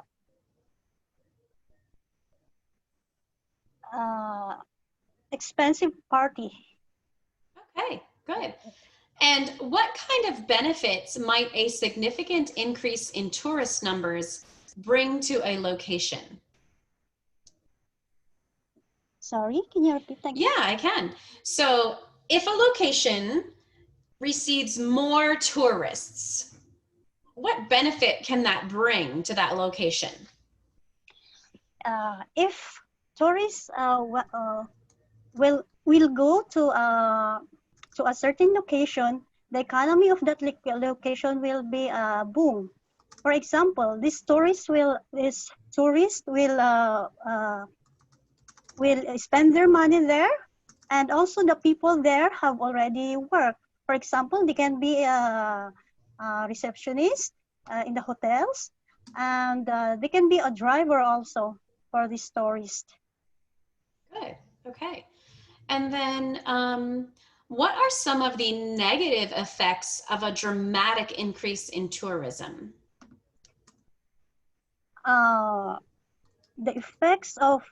expensive party. Okay, good. And what kind of benefits might a significant increase in tourist numbers bring to a location? Sorry, can you repeat again? Yeah, I can. So if a location receives more tourists, what benefit can that bring to that location? If tourists will go to a certain location, the economy of that location will be boom. For example, this tourist will spend their money there, and also the people there have already worked. For example, they can be a receptionist in the hotels, and they can be a driver also for this tourist. Good. Okay. And then what are some of the negative effects of a dramatic increase in tourism? The effects of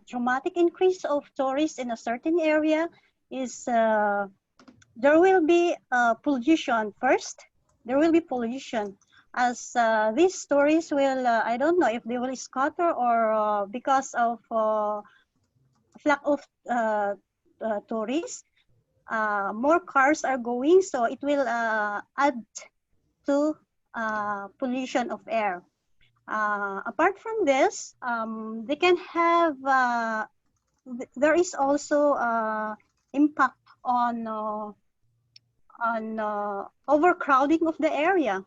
dramatic increase of tourists in a certain area is there will be pollution first. There will be pollution, as these tourists will, I don't know if they will scatter or because of lack of tourists, more cars are going, so it will add to pollution of air. Apart from this, they can have, there is also impact on overcrowding of the area.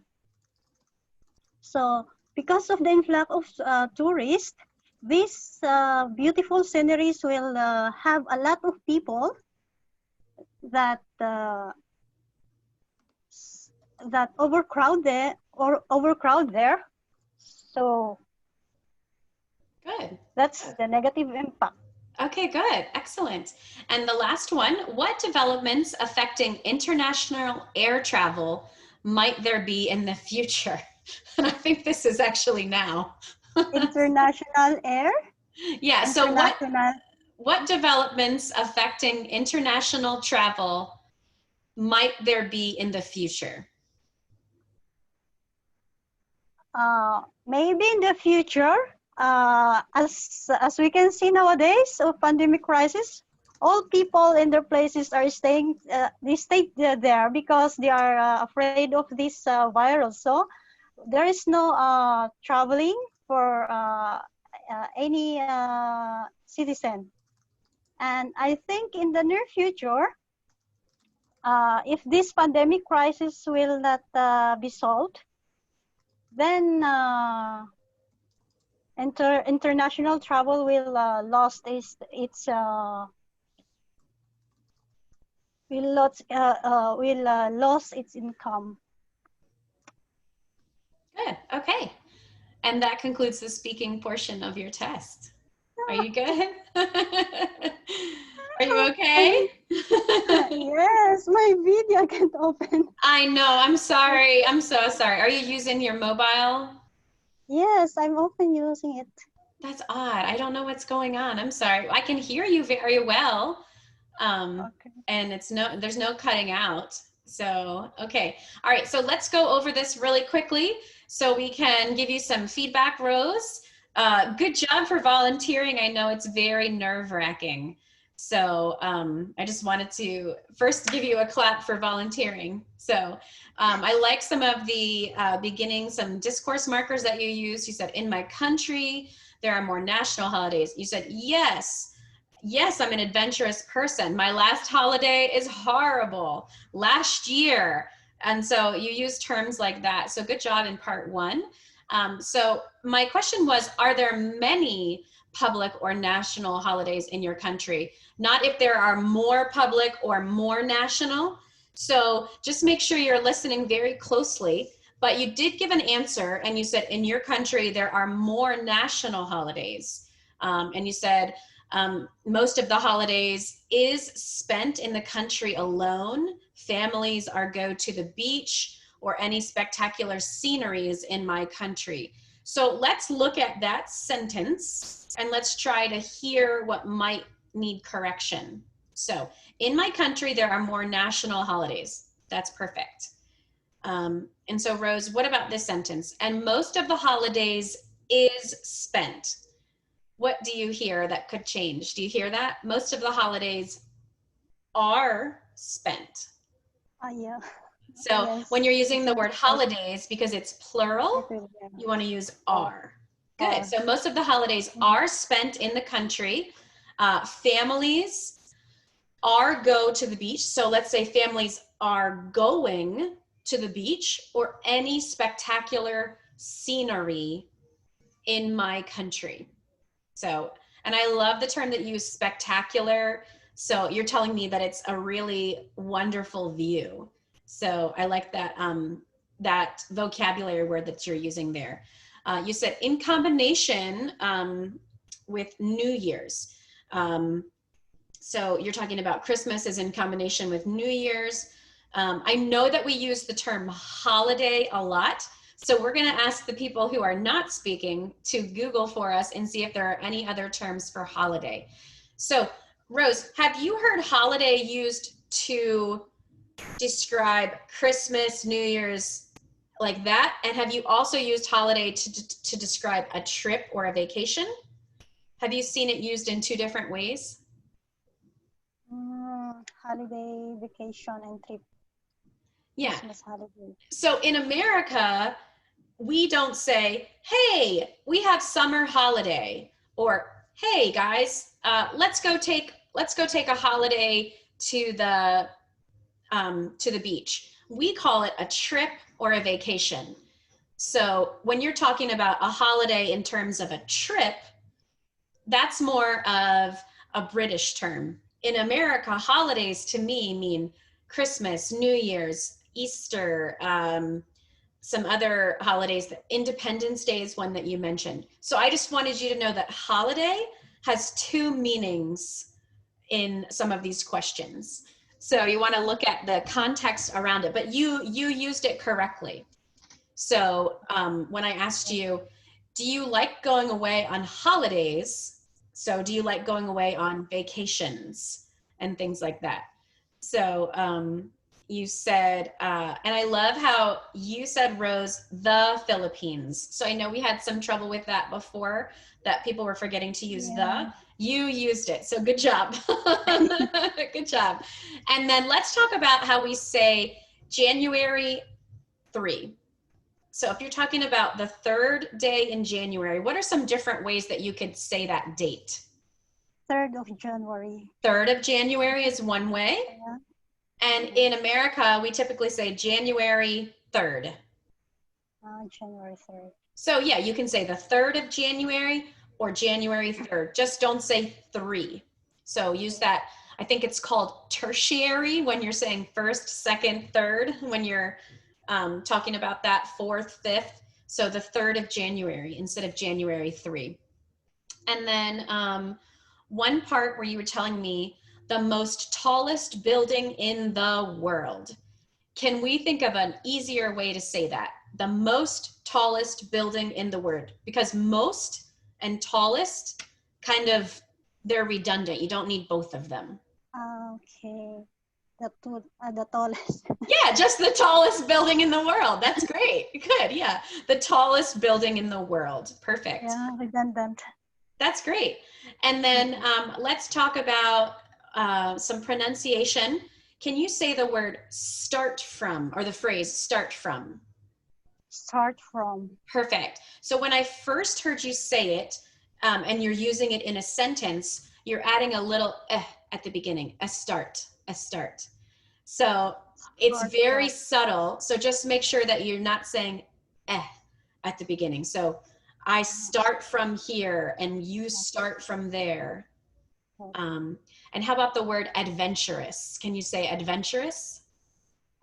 So because of the influx of tourists, these beautiful sceneries will have a lot of people that overcrowd there. So good. That's the negative impact. Okay, good. Excellent. And the last one, what developments affecting international air travel might there be in the future? And I think this is actually now. International air? Yeah, so International. what developments affecting international travel might there be in the future? Maybe in the future, as we can see nowadays of pandemic crisis, all people in their places are staying. They stay there because they are afraid of this virus. So there is no traveling for any citizen. And I think in the near future, if this pandemic crisis will not be solved, then international travel will lost its income. Good. Okay. And that concludes the speaking portion of your test. Are you good? Are you okay? Yes, my video can't open. I know. I'm sorry. I'm so sorry. Are you using your mobile? Yes, I'm often using it. That's odd. I don't know what's going on. I'm sorry. I can hear you very well. Okay. And there's no cutting out. So, okay. All right. So let's go over this really quickly so we can give you some feedback, Rose. Good job for volunteering. I know it's very nerve-wracking. So I just wanted to first give you a clap for volunteering. So I like some of the some discourse markers that you used. You said, in my country, there are more national holidays. You said, yes, I'm an adventurous person. My last holiday is horrible. Last year. And so you use terms like that. So good job in part one. So my question was, are there many public or national holidays in your country? Not if there are more public or more national. So just make sure you're listening very closely. But you did give an answer, and you said in your country there are more national holidays. And you said most of the holidays is spent in the country alone. Families go to the beach or any spectacular sceneries in my country. So let's look at that sentence and let's try to hear what might need correction. So in my country, there are more national holidays. That's perfect. And so Rose, what about this sentence? And most of the holidays is spent. What do you hear that could change? Do you hear that? Most of the holidays are spent. Yeah. So Yes. when you're using the It will word be- holidays, because it's plural, it will be- you want to use are. Good. Are. So most of the holidays are spent in the country. Families are go to the beach. So let's say families are going to the beach or any spectacular scenery in my country. So, and I love the term that you use, spectacular. So you're telling me that it's a really wonderful view. So I like that, that vocabulary word that you're using there. You said in combination with New Year's. So you're talking about Christmas is in combination with New Year's. I know that we use the term holiday a lot. So we're going to ask the people who are not speaking to Google for us and see if there are any other terms for holiday. So Rose, have you heard holiday used to describe Christmas, New Year's, like that? And have you also used holiday to describe a trip or a vacation? Have you seen it used in two different ways? Holiday, vacation, and trip. Yeah. Christmas holiday. So in America, we don't say, hey, we have summer holiday, or hey guys, let's go take a holiday to the beach. We call it a trip or a vacation. So when you're talking about a holiday in terms of a trip, that's more of a British term. In America, holidays to me mean Christmas, New Year's, Easter, some other holidays. Independence Day is one that you mentioned. So I just wanted you to know that holiday has two meanings in some of these questions. So you want to look at the context around it, but you used it correctly. So when I asked you, do you like going away on holidays? So do you like going away on vacations and things like that? So you said, and I love how you said, Rose, the Philippines. So I know we had some trouble with that before, that people were forgetting to use the. You used it, so good job. Good job. And then let's talk about how we say January 3. So if you're talking about the third day in January, what are some different ways that you could say that date? 3rd of January. 3rd of January is one way. Yeah. And in America, we typically say January 3rd. January 3rd. So yeah, you can say the 3rd of January or January 3rd. Just don't say 3. So use that. I think it's called tertiary when you're saying 1st, 2nd, 3rd, when you're talking about that 4th, 5th. So the 3rd of January instead of January 3. And then one part where you were telling me the most tallest building in the world. Can we think of an easier way to say that? The most tallest building in the world, because most and tallest kind of, they're redundant. You don't need both of them. Okay. The tallest. Yeah, just the tallest building in the world. That's great. Good. Yeah. The tallest building in the world. Perfect. Yeah, redundant. That's great. And then let's talk about some pronunciation. Can you say the word start from, or the phrase start from? Start from. Perfect. So when I first heard you say it, and you're using it in a sentence, you're adding a little at the beginning, a start. So it's very subtle. So just make sure that you're not saying at the beginning. So I start from here and you start from there. And how about the word adventurous? Can you say adventurous?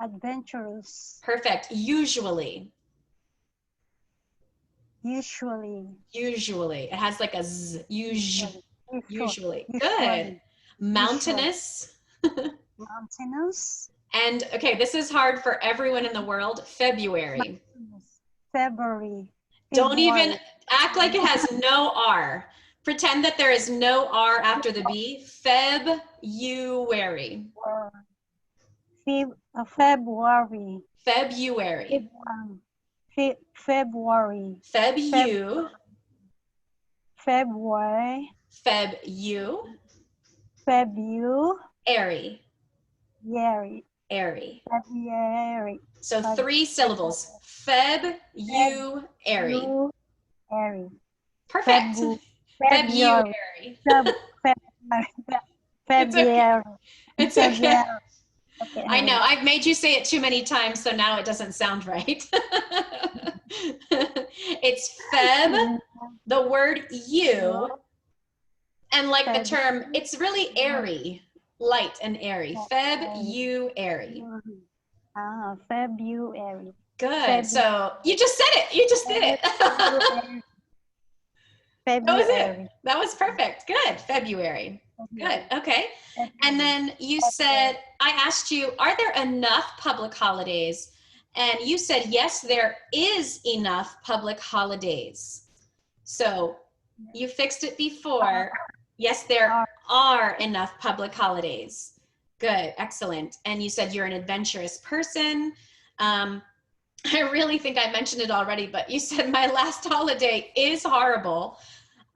Adventurous. Perfect. Usually. Usually. It has like a z. Usually. Good. Usually. Mountainous. Mountainous. And okay, this is hard for everyone in the world. February. February. Don't even act like it has no R. Pretend that there is no R after the B. February. February. February. February. Febu. February. Febu. February. Airy. February. Airy. February. So 3 syllables. February. February. Perfect. February. February. It's okay. February. It's okay. February. Okay. I know. I've made you say it too many times, so now it doesn't sound right. It's Feb, the word you, and like the term, it's really airy, light and airy. February. February. Good. So you just said it. You just did it. That was it. That was perfect. Good. February. Good. Okay. And then you said, I asked you, are there enough public holidays? And you said, yes, there is enough public holidays. So you fixed it before. Yes, there are enough public holidays. Good. Excellent. And you said you're an adventurous person. I really think I mentioned it already, but you said my last holiday is horrible.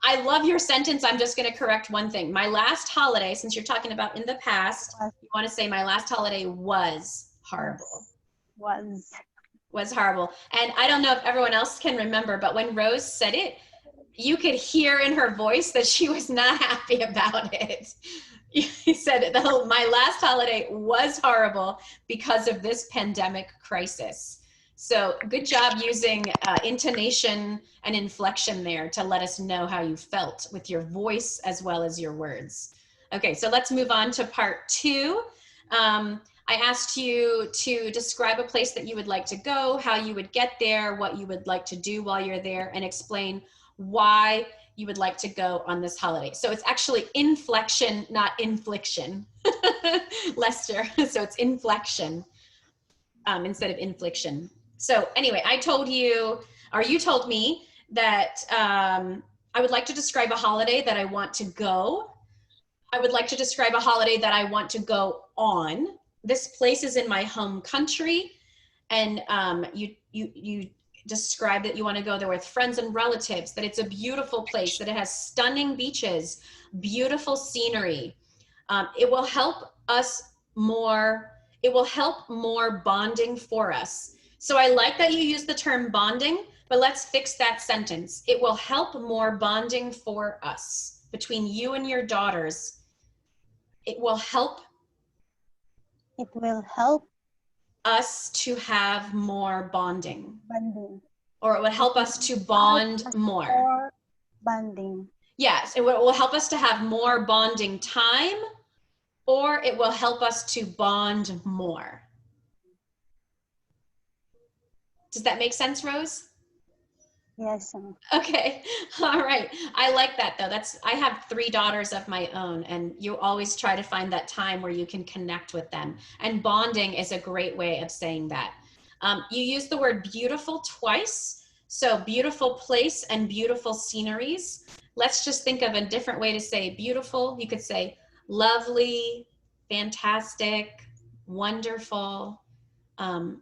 I love your sentence. I'm just going to correct one thing. My last holiday, since you're talking about in the past, you want to say my last holiday was horrible. Was horrible. And I don't know if everyone else can remember, but when Rose said it, you could hear in her voice that she was not happy about it. He said, my last holiday was horrible because of this pandemic crisis. So good job using intonation and inflection there to let us know how you felt with your voice as well as your words. Okay, so let's move on to part 2. I asked you to describe a place that you would like to go, how you would get there, what you would like to do while you're there, and explain why you would like to go on this holiday. So it's actually inflection, not infliction. Lester, so it's inflection instead of infliction. So anyway, I told you, or you told me that I would like to describe a holiday that I want to go. I would like to describe a holiday that I want to go on. This place is in my home country, and you describe that you want to go there with friends and relatives, that it's a beautiful place, that it has stunning beaches, beautiful scenery. It will help us more, it will help more bonding for us. So I like that you use the term bonding, but let's fix that sentence. It will help more bonding for us between you and your daughters. It will help. It will help us to have more bonding. Bonding. Or it would help us to bond more. Bonding. Yes, it will help us to have more bonding time, or it will help us to bond more. Does that make sense, Rose? Yes. Okay, all right. I like that though. I have 3 daughters of my own, and you always try to find that time where you can connect with them. And bonding is a great way of saying that. You use the word beautiful twice. So beautiful place and beautiful sceneries. Let's just think of a different way to say beautiful. You could say lovely, fantastic, wonderful,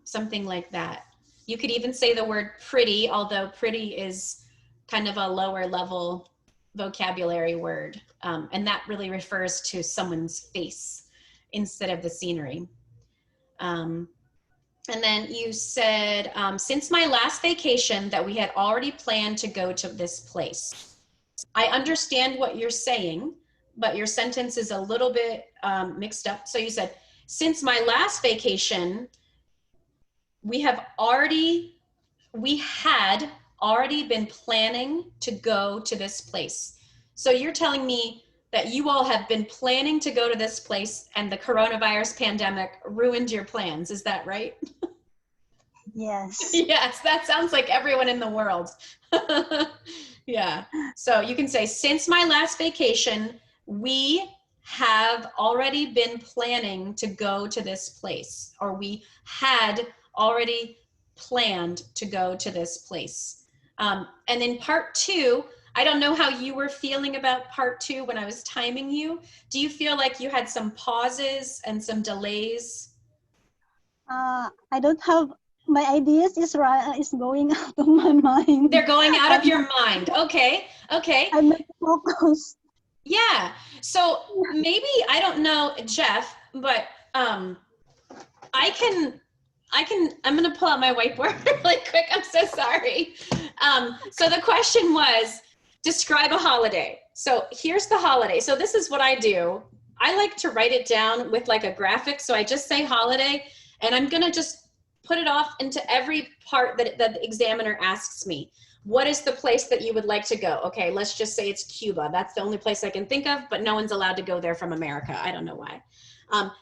something like that. You could even say the word pretty, although pretty is kind of a lower level vocabulary word. And that really refers to someone's face instead of the scenery. And then you said, since my last vacation that we had already planned to go to this place. I understand what you're saying, but your sentence is a little bit mixed up. So you said, since my last vacation, we had already been planning to go to this place. So you're telling me that you all have been planning to go to this place and the coronavirus pandemic ruined your plans. Is that right? Yes. Yes, that sounds like everyone in the world. Yeah. So you can say, since my last vacation, we have already been planning to go to this place, or we had already planned to go to this place. And then part 2, I don't know how you were feeling about part 2 when I was timing you. Do you feel like you had some pauses and some delays? I don't have, my ideas is going out of my mind. They're going out of your mind. Okay. Okay. I'm not focused. Yeah. So maybe, I don't know, Jeff, but I'm going to pull out my whiteboard really quick. I'm so sorry. So the question was, describe a holiday. So here's the holiday. So this is what I do. I like to write it down with like a graphic. So I just say holiday, and I'm going to just put it off into every part that the examiner asks me. What is the place that you would like to go? Okay, let's just say it's Cuba. That's the only place I can think of, but no one's allowed to go there from America. I don't know why.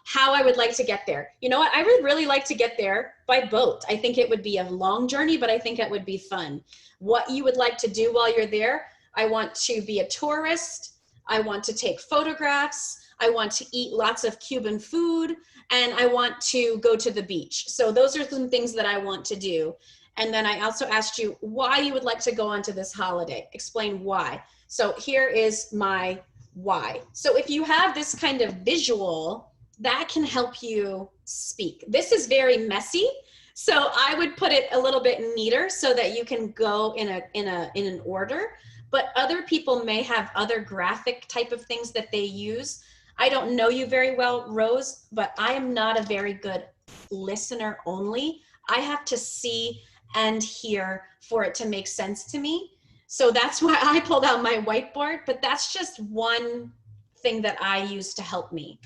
How I would like to get there. You know what? I would really like to get there by boat. I think it would be a long journey, but I think it would be fun. What you would like to do while you're there? I want to be a tourist. I want to take photographs. I want to eat lots of Cuban food, and I want to go to the beach. So those are some things that I want to do. And then I also asked you why you would like to go on to this holiday. Explain why. So here is my why. So if you have this kind of visual, that can help you speak. This is very messy, so I would put it a little bit neater so that you can go in an order. But other people may have other graphic type of things that they use. I don't know you very well, Rose, but I am not a very good listener only. I have to see and hear for it to make sense to me. So that's why I pulled out my whiteboard, but that's just one thing that I use to help me.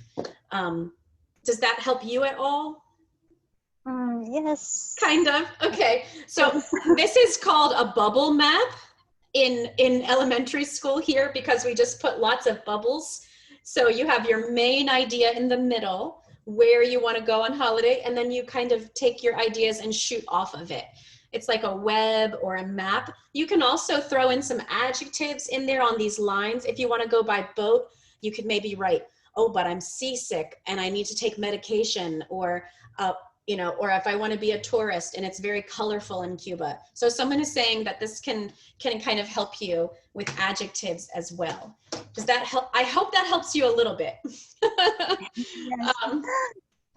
Does that help you at all? Yes. Kind of. Okay. So this is called a bubble map in elementary school here, because we just put lots of bubbles. So you have your main idea in the middle, where you want to go on holiday, and then you kind of take your ideas and shoot off of it. It's like a web or a map. You can also throw in some adjectives in there on these lines. If you want to go by boat, you could maybe write, oh, but I'm seasick and I need to take medication, or, you know, or if I want to be a tourist and it's very colorful in Cuba. So someone is saying that this can kind of help you with adjectives as well. Does that help? I hope that helps you a little bit. Yes.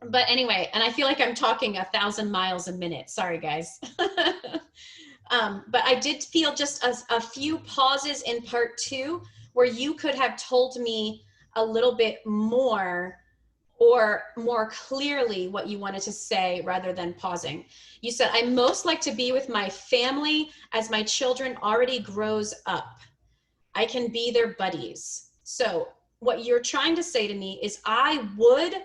But anyway, and I feel like I'm talking 1,000 miles a minute. Sorry, guys. But I did feel just a few pauses in part 2 where you could have told me a little bit more or more clearly what you wanted to say rather than pausing. You said, I most like to be with my family as my children already grows up. I can be their buddies. So what you're trying to say to me is, I would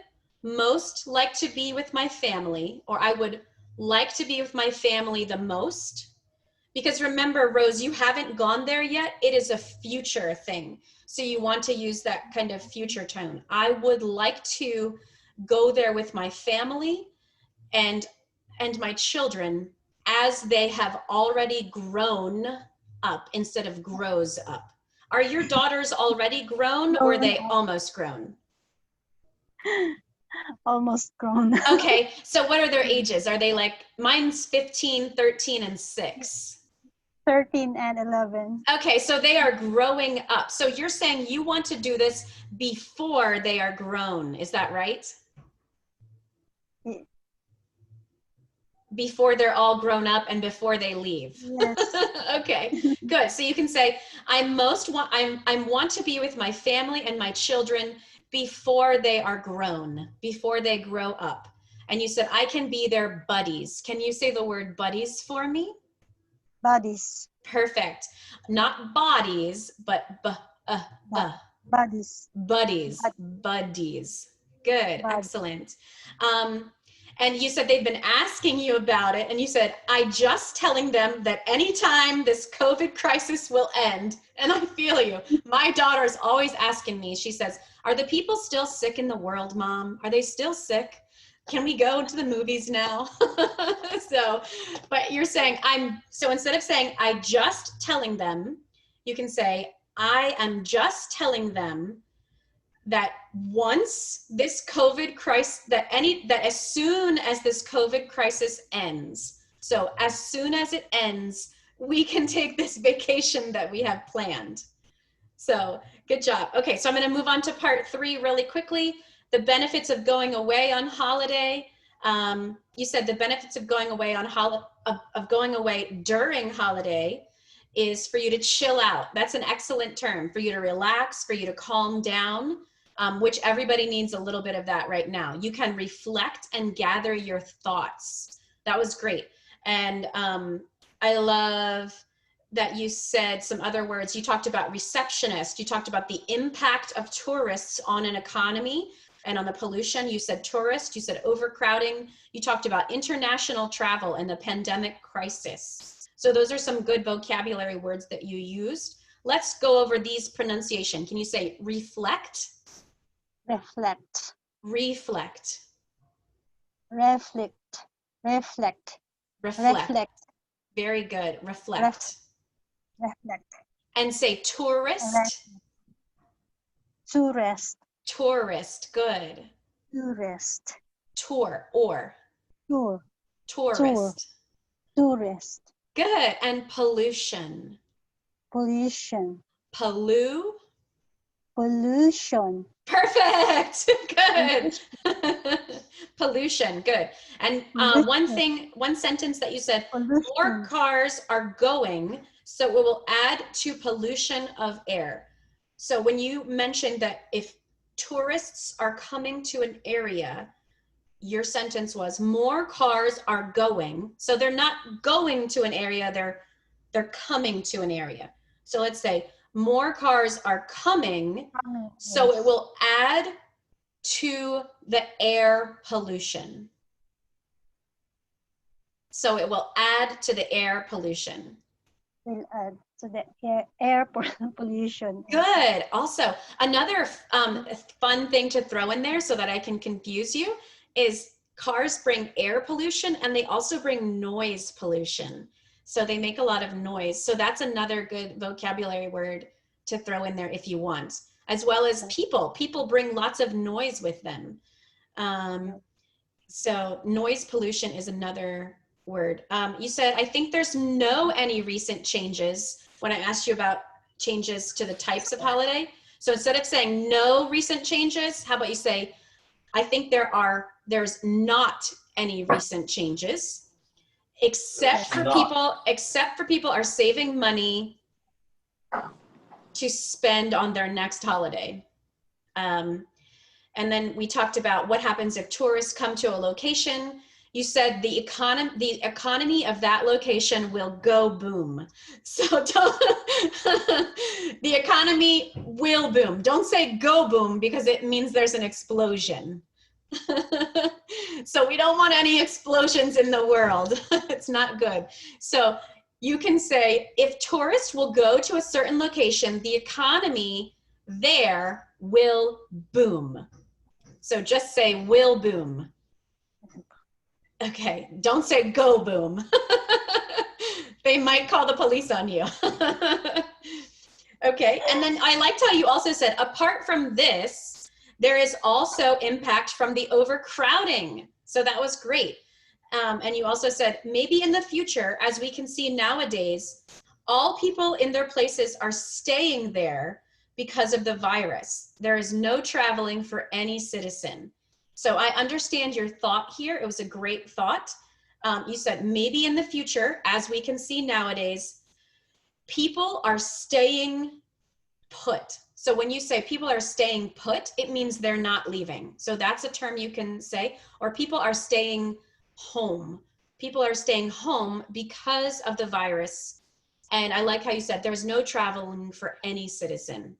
most like to be with my family, or I would like to be with my family the most. Because remember, Rose, you haven't gone there yet. It is a future thing. So you want to use that kind of future tone. I would like to go there with my family and my children as they have already grown up instead of grows up. Are your daughters already grown, or are they almost grown? Almost grown. Okay, so what are their ages? Are they like, mine's 15, 13, and 6. 13 and 11. Okay, so they are growing up. So you're saying you want to do this before they are grown. Is that right? Yeah. Before they're all grown up and before they leave. Yes. Okay, good. So you can say, I want to be with my family and my children before they are grown, before they grow up. And you said, I can be their buddies. Can you say the word buddies for me? Buddies. Perfect. Not bodies, but Buddies. buddies. Buddies. Good. Buddies. Excellent. And you said they've been asking you about it, and you said, I just telling them that anytime this COVID crisis will end, and I feel you. My daughter's always asking me, she says, are the people still sick in the world, Mom? Are they still sick? Can we go to the movies now? So, but you're saying, so instead of saying, I just telling them, you can say, I am just telling them that once this COVID crisis, that as soon as this COVID crisis ends, so as soon as it ends, we can take this vacation that we have planned. So good job. Okay, so I'm going to move on to part 3 really quickly. The benefits of going away on holiday. You said the benefits of going away going away during holiday is for you to chill out. That's an excellent term, for you to relax, for you to calm down. which everybody needs a little bit of that right now. You can reflect and gather your thoughts. That was great. And I love that you said some other words. You talked about receptionist. You talked about the impact of tourists on an economy and on the pollution. You said tourist, you said overcrowding. You talked about international travel and the pandemic crisis. So those are some good vocabulary words that you used. Let's go over these pronunciation. Can you say reflect? Reflect. Reflect. Reflect. Reflect. Reflect. Reflect. Very good. Reflect. Reflect. And say tourist. Tourist. Tourist. Good. Tourist. Tour or Tour. tourist. Tourist. Good. And pollution. Pollution. Pollution. Perfect. Good. Pollution. Good. And one sentence that you said, more Pollution. cars are going, so it will add to pollution of air. So when you mentioned that if tourists are coming to an area, your sentence was more cars are going. So they're not going to an area, they're coming to an area. So let's say more cars are coming, so it will add to the air pollution. So it will add to the air pollution. Will add to the air pollution. Good. Also, another fun thing to throw in there so that I can confuse you is cars bring air pollution and they also bring noise pollution. So they make a lot of noise. So that's another good vocabulary word to throw in there if you want, as well as people. People bring lots of noise with them. So noise pollution is another word. You said, I think there's any recent changes when I asked you about changes to the types of holiday. So instead of saying no recent changes, how about you say, I think there's not any recent changes, except for people are saving money to spend on their next holiday. And then we talked about what happens if tourists come to a location. You said the economy of that location will go boom. So the economy will boom. Don't say go boom because it means there's an explosion. So we don't want any explosions in the world. It's not good. So you can say, if tourists will go to a certain location, the economy there will boom. So just say will boom. Okay, don't say go boom. They might call the police on you. Okay, and then I liked how you also said, apart from this, there is also impact from the overcrowding. So that was great. And you also said, maybe in the future, as we can see nowadays, all people in their places are staying there because of the virus. There is no traveling for any citizen. So I understand your thought here. It was a great thought. You said, maybe in the future, as we can see nowadays, people are staying put. So when you say people are staying put, it means they're not leaving. So that's a term you can say, or people are staying home. People are staying home because of the virus. And I like how you said there's no traveling for any citizen,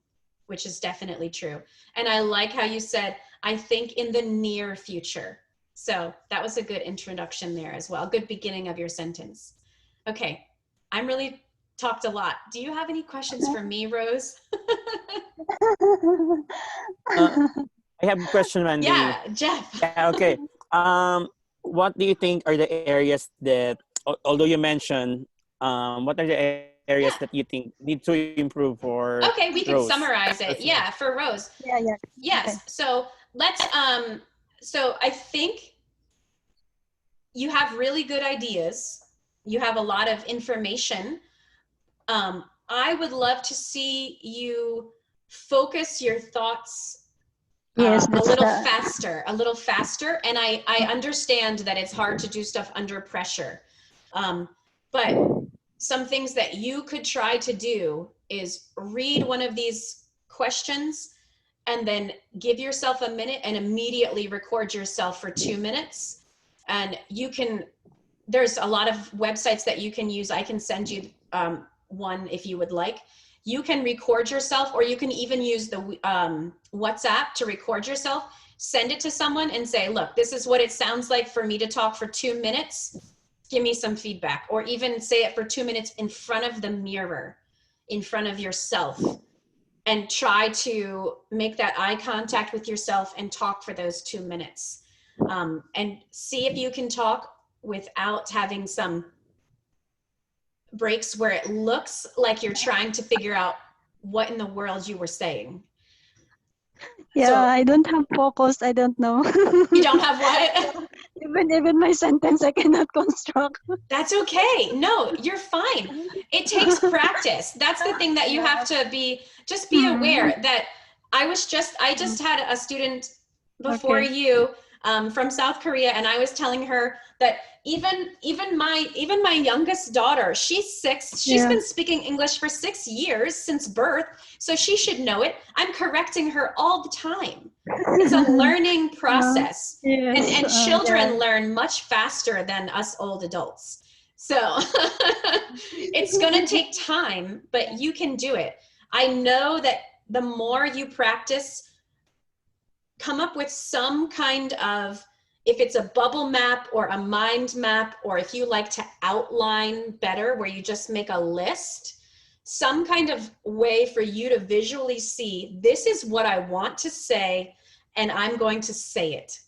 which is definitely true. And I like how you said, I think in the near future. So that was a good introduction there as well. Good beginning of your sentence. Okay, I'm really talked a lot. Do you have any questions for me, Rose? I have a question, Mandy. Yeah, Jeff. Yeah, okay. What do you think are the areas that, although you mentioned, what are the areas that you think need to improve for Okay, we can Rose? summarize it. Yeah, for Rose. Yeah. Yes. Okay. So let's so I think you have really good ideas. You have a lot of information. I would love to see you focus your thoughts Yes, a little faster. And I understand that it's hard to do stuff under pressure. But some things that you could try to do is read one of these questions and then give yourself a minute and immediately record yourself for 2 minutes. And you can, there's a lot of websites that you can use. I can send you one if you would like. You can record yourself, or you can even use the WhatsApp to record yourself. Send it to someone and say, look, this is what it sounds like for me to talk for 2 minutes. Give me some feedback. Or even say it for 2 minutes in front of the mirror, in front of yourself, and try to make that eye contact with yourself and talk for those 2 minutes. And see if you can talk without having some breaks where it looks like you're trying to figure out what in the world you were saying. Yeah, So, I don't have focus. I don't know. you don't have what? even my sentence I cannot construct. That's okay. No, you're fine. It takes practice. That's the thing that you have to be, just be aware that I just had a student before you from South Korea, and I was telling her that even my youngest daughter, she's 6, she's been speaking English for 6 years since birth, so she should know it. I'm correcting her all the time. It's a learning process. And children learn much faster than us old adults. So it's going to take time, but you can do it. I know that the more you practice, come up with some kind of, if it's a bubble map or a mind map, or if you like to outline better where you just make a list, some kind of way for you to visually see, this is what I want to say, and I'm going to say it.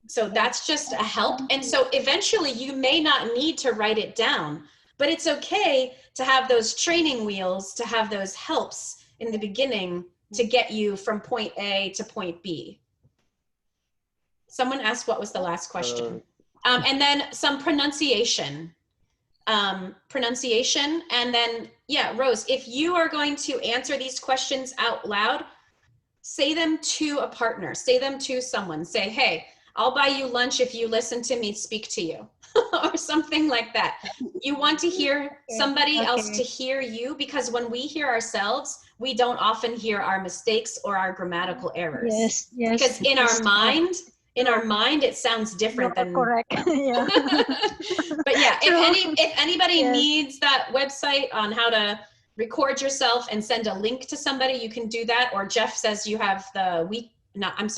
So that's just a help. And so eventually you may not need to write it down, but it's okay to have those training wheels, to have those helps in the beginning to get you from point A to point B. Someone asked what was the last question. And then some pronunciation. And then, yeah, Rose, if you are going to answer these questions out loud, say them to a partner, say them to someone. Say, hey, I'll buy you lunch if you listen to me speak to you, or something like that. You want to hear somebody else to hear you, because when we hear ourselves, we don't often hear our mistakes or our grammatical errors. Yes. Because in our mind, it sounds different than correct. Yeah. But yeah, if anybody needs that website on how to record yourself and send a link to somebody, you can do that. Or Jeff says you have the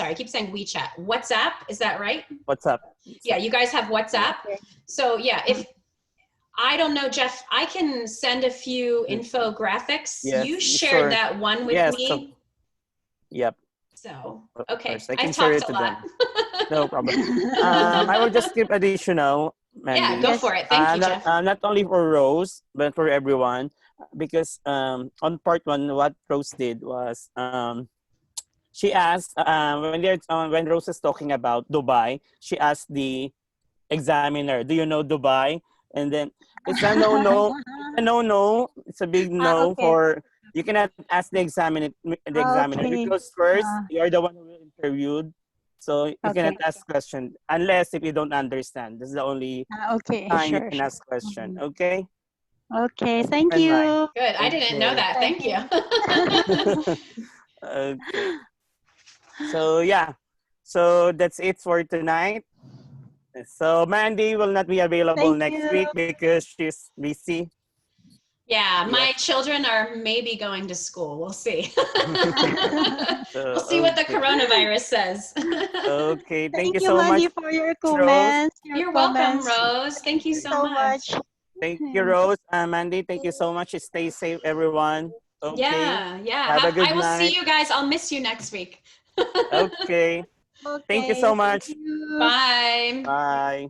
I keep saying WeChat. WhatsApp, is that right? WhatsApp. Yeah, you guys have WhatsApp. So yeah, if I don't know, Jeff, I can send a few infographics. Yes, you shared that one with me. So, yep. So, okay, I can I've share talked it a to lot. them. No problem. I will just give additional, Mandy. Yeah, go for it. Thank you, Jeff. Not only for Rose, but for everyone. Because on part 1, what Rose did was she asked, when Rose is talking about Dubai, she asked the examiner, do you know Dubai? And then it's a no. It's a big no for, you cannot ask the examiner because first you're the one who interviewed. So you cannot ask question unless if you don't understand. This is the only time you can ask question. Okay? Okay, thank you. Good. I didn't know that. Thank you. Okay. So yeah. So that's it for tonight. So Mandy will not be available next week because she's busy. Yeah, my children are maybe going to school. We'll see. So, we'll see what the coronavirus says. Okay, thank you you, so Mandy, much for your comments. You're welcome, Rose. Thank you so much. Thank you, Rose. Mandy, thank you so much. Stay safe, everyone. Okay. Yeah. Have a good I will night. see you guys. I'll miss you next week. Okay. Thank you so much. Thank you. Bye. Bye.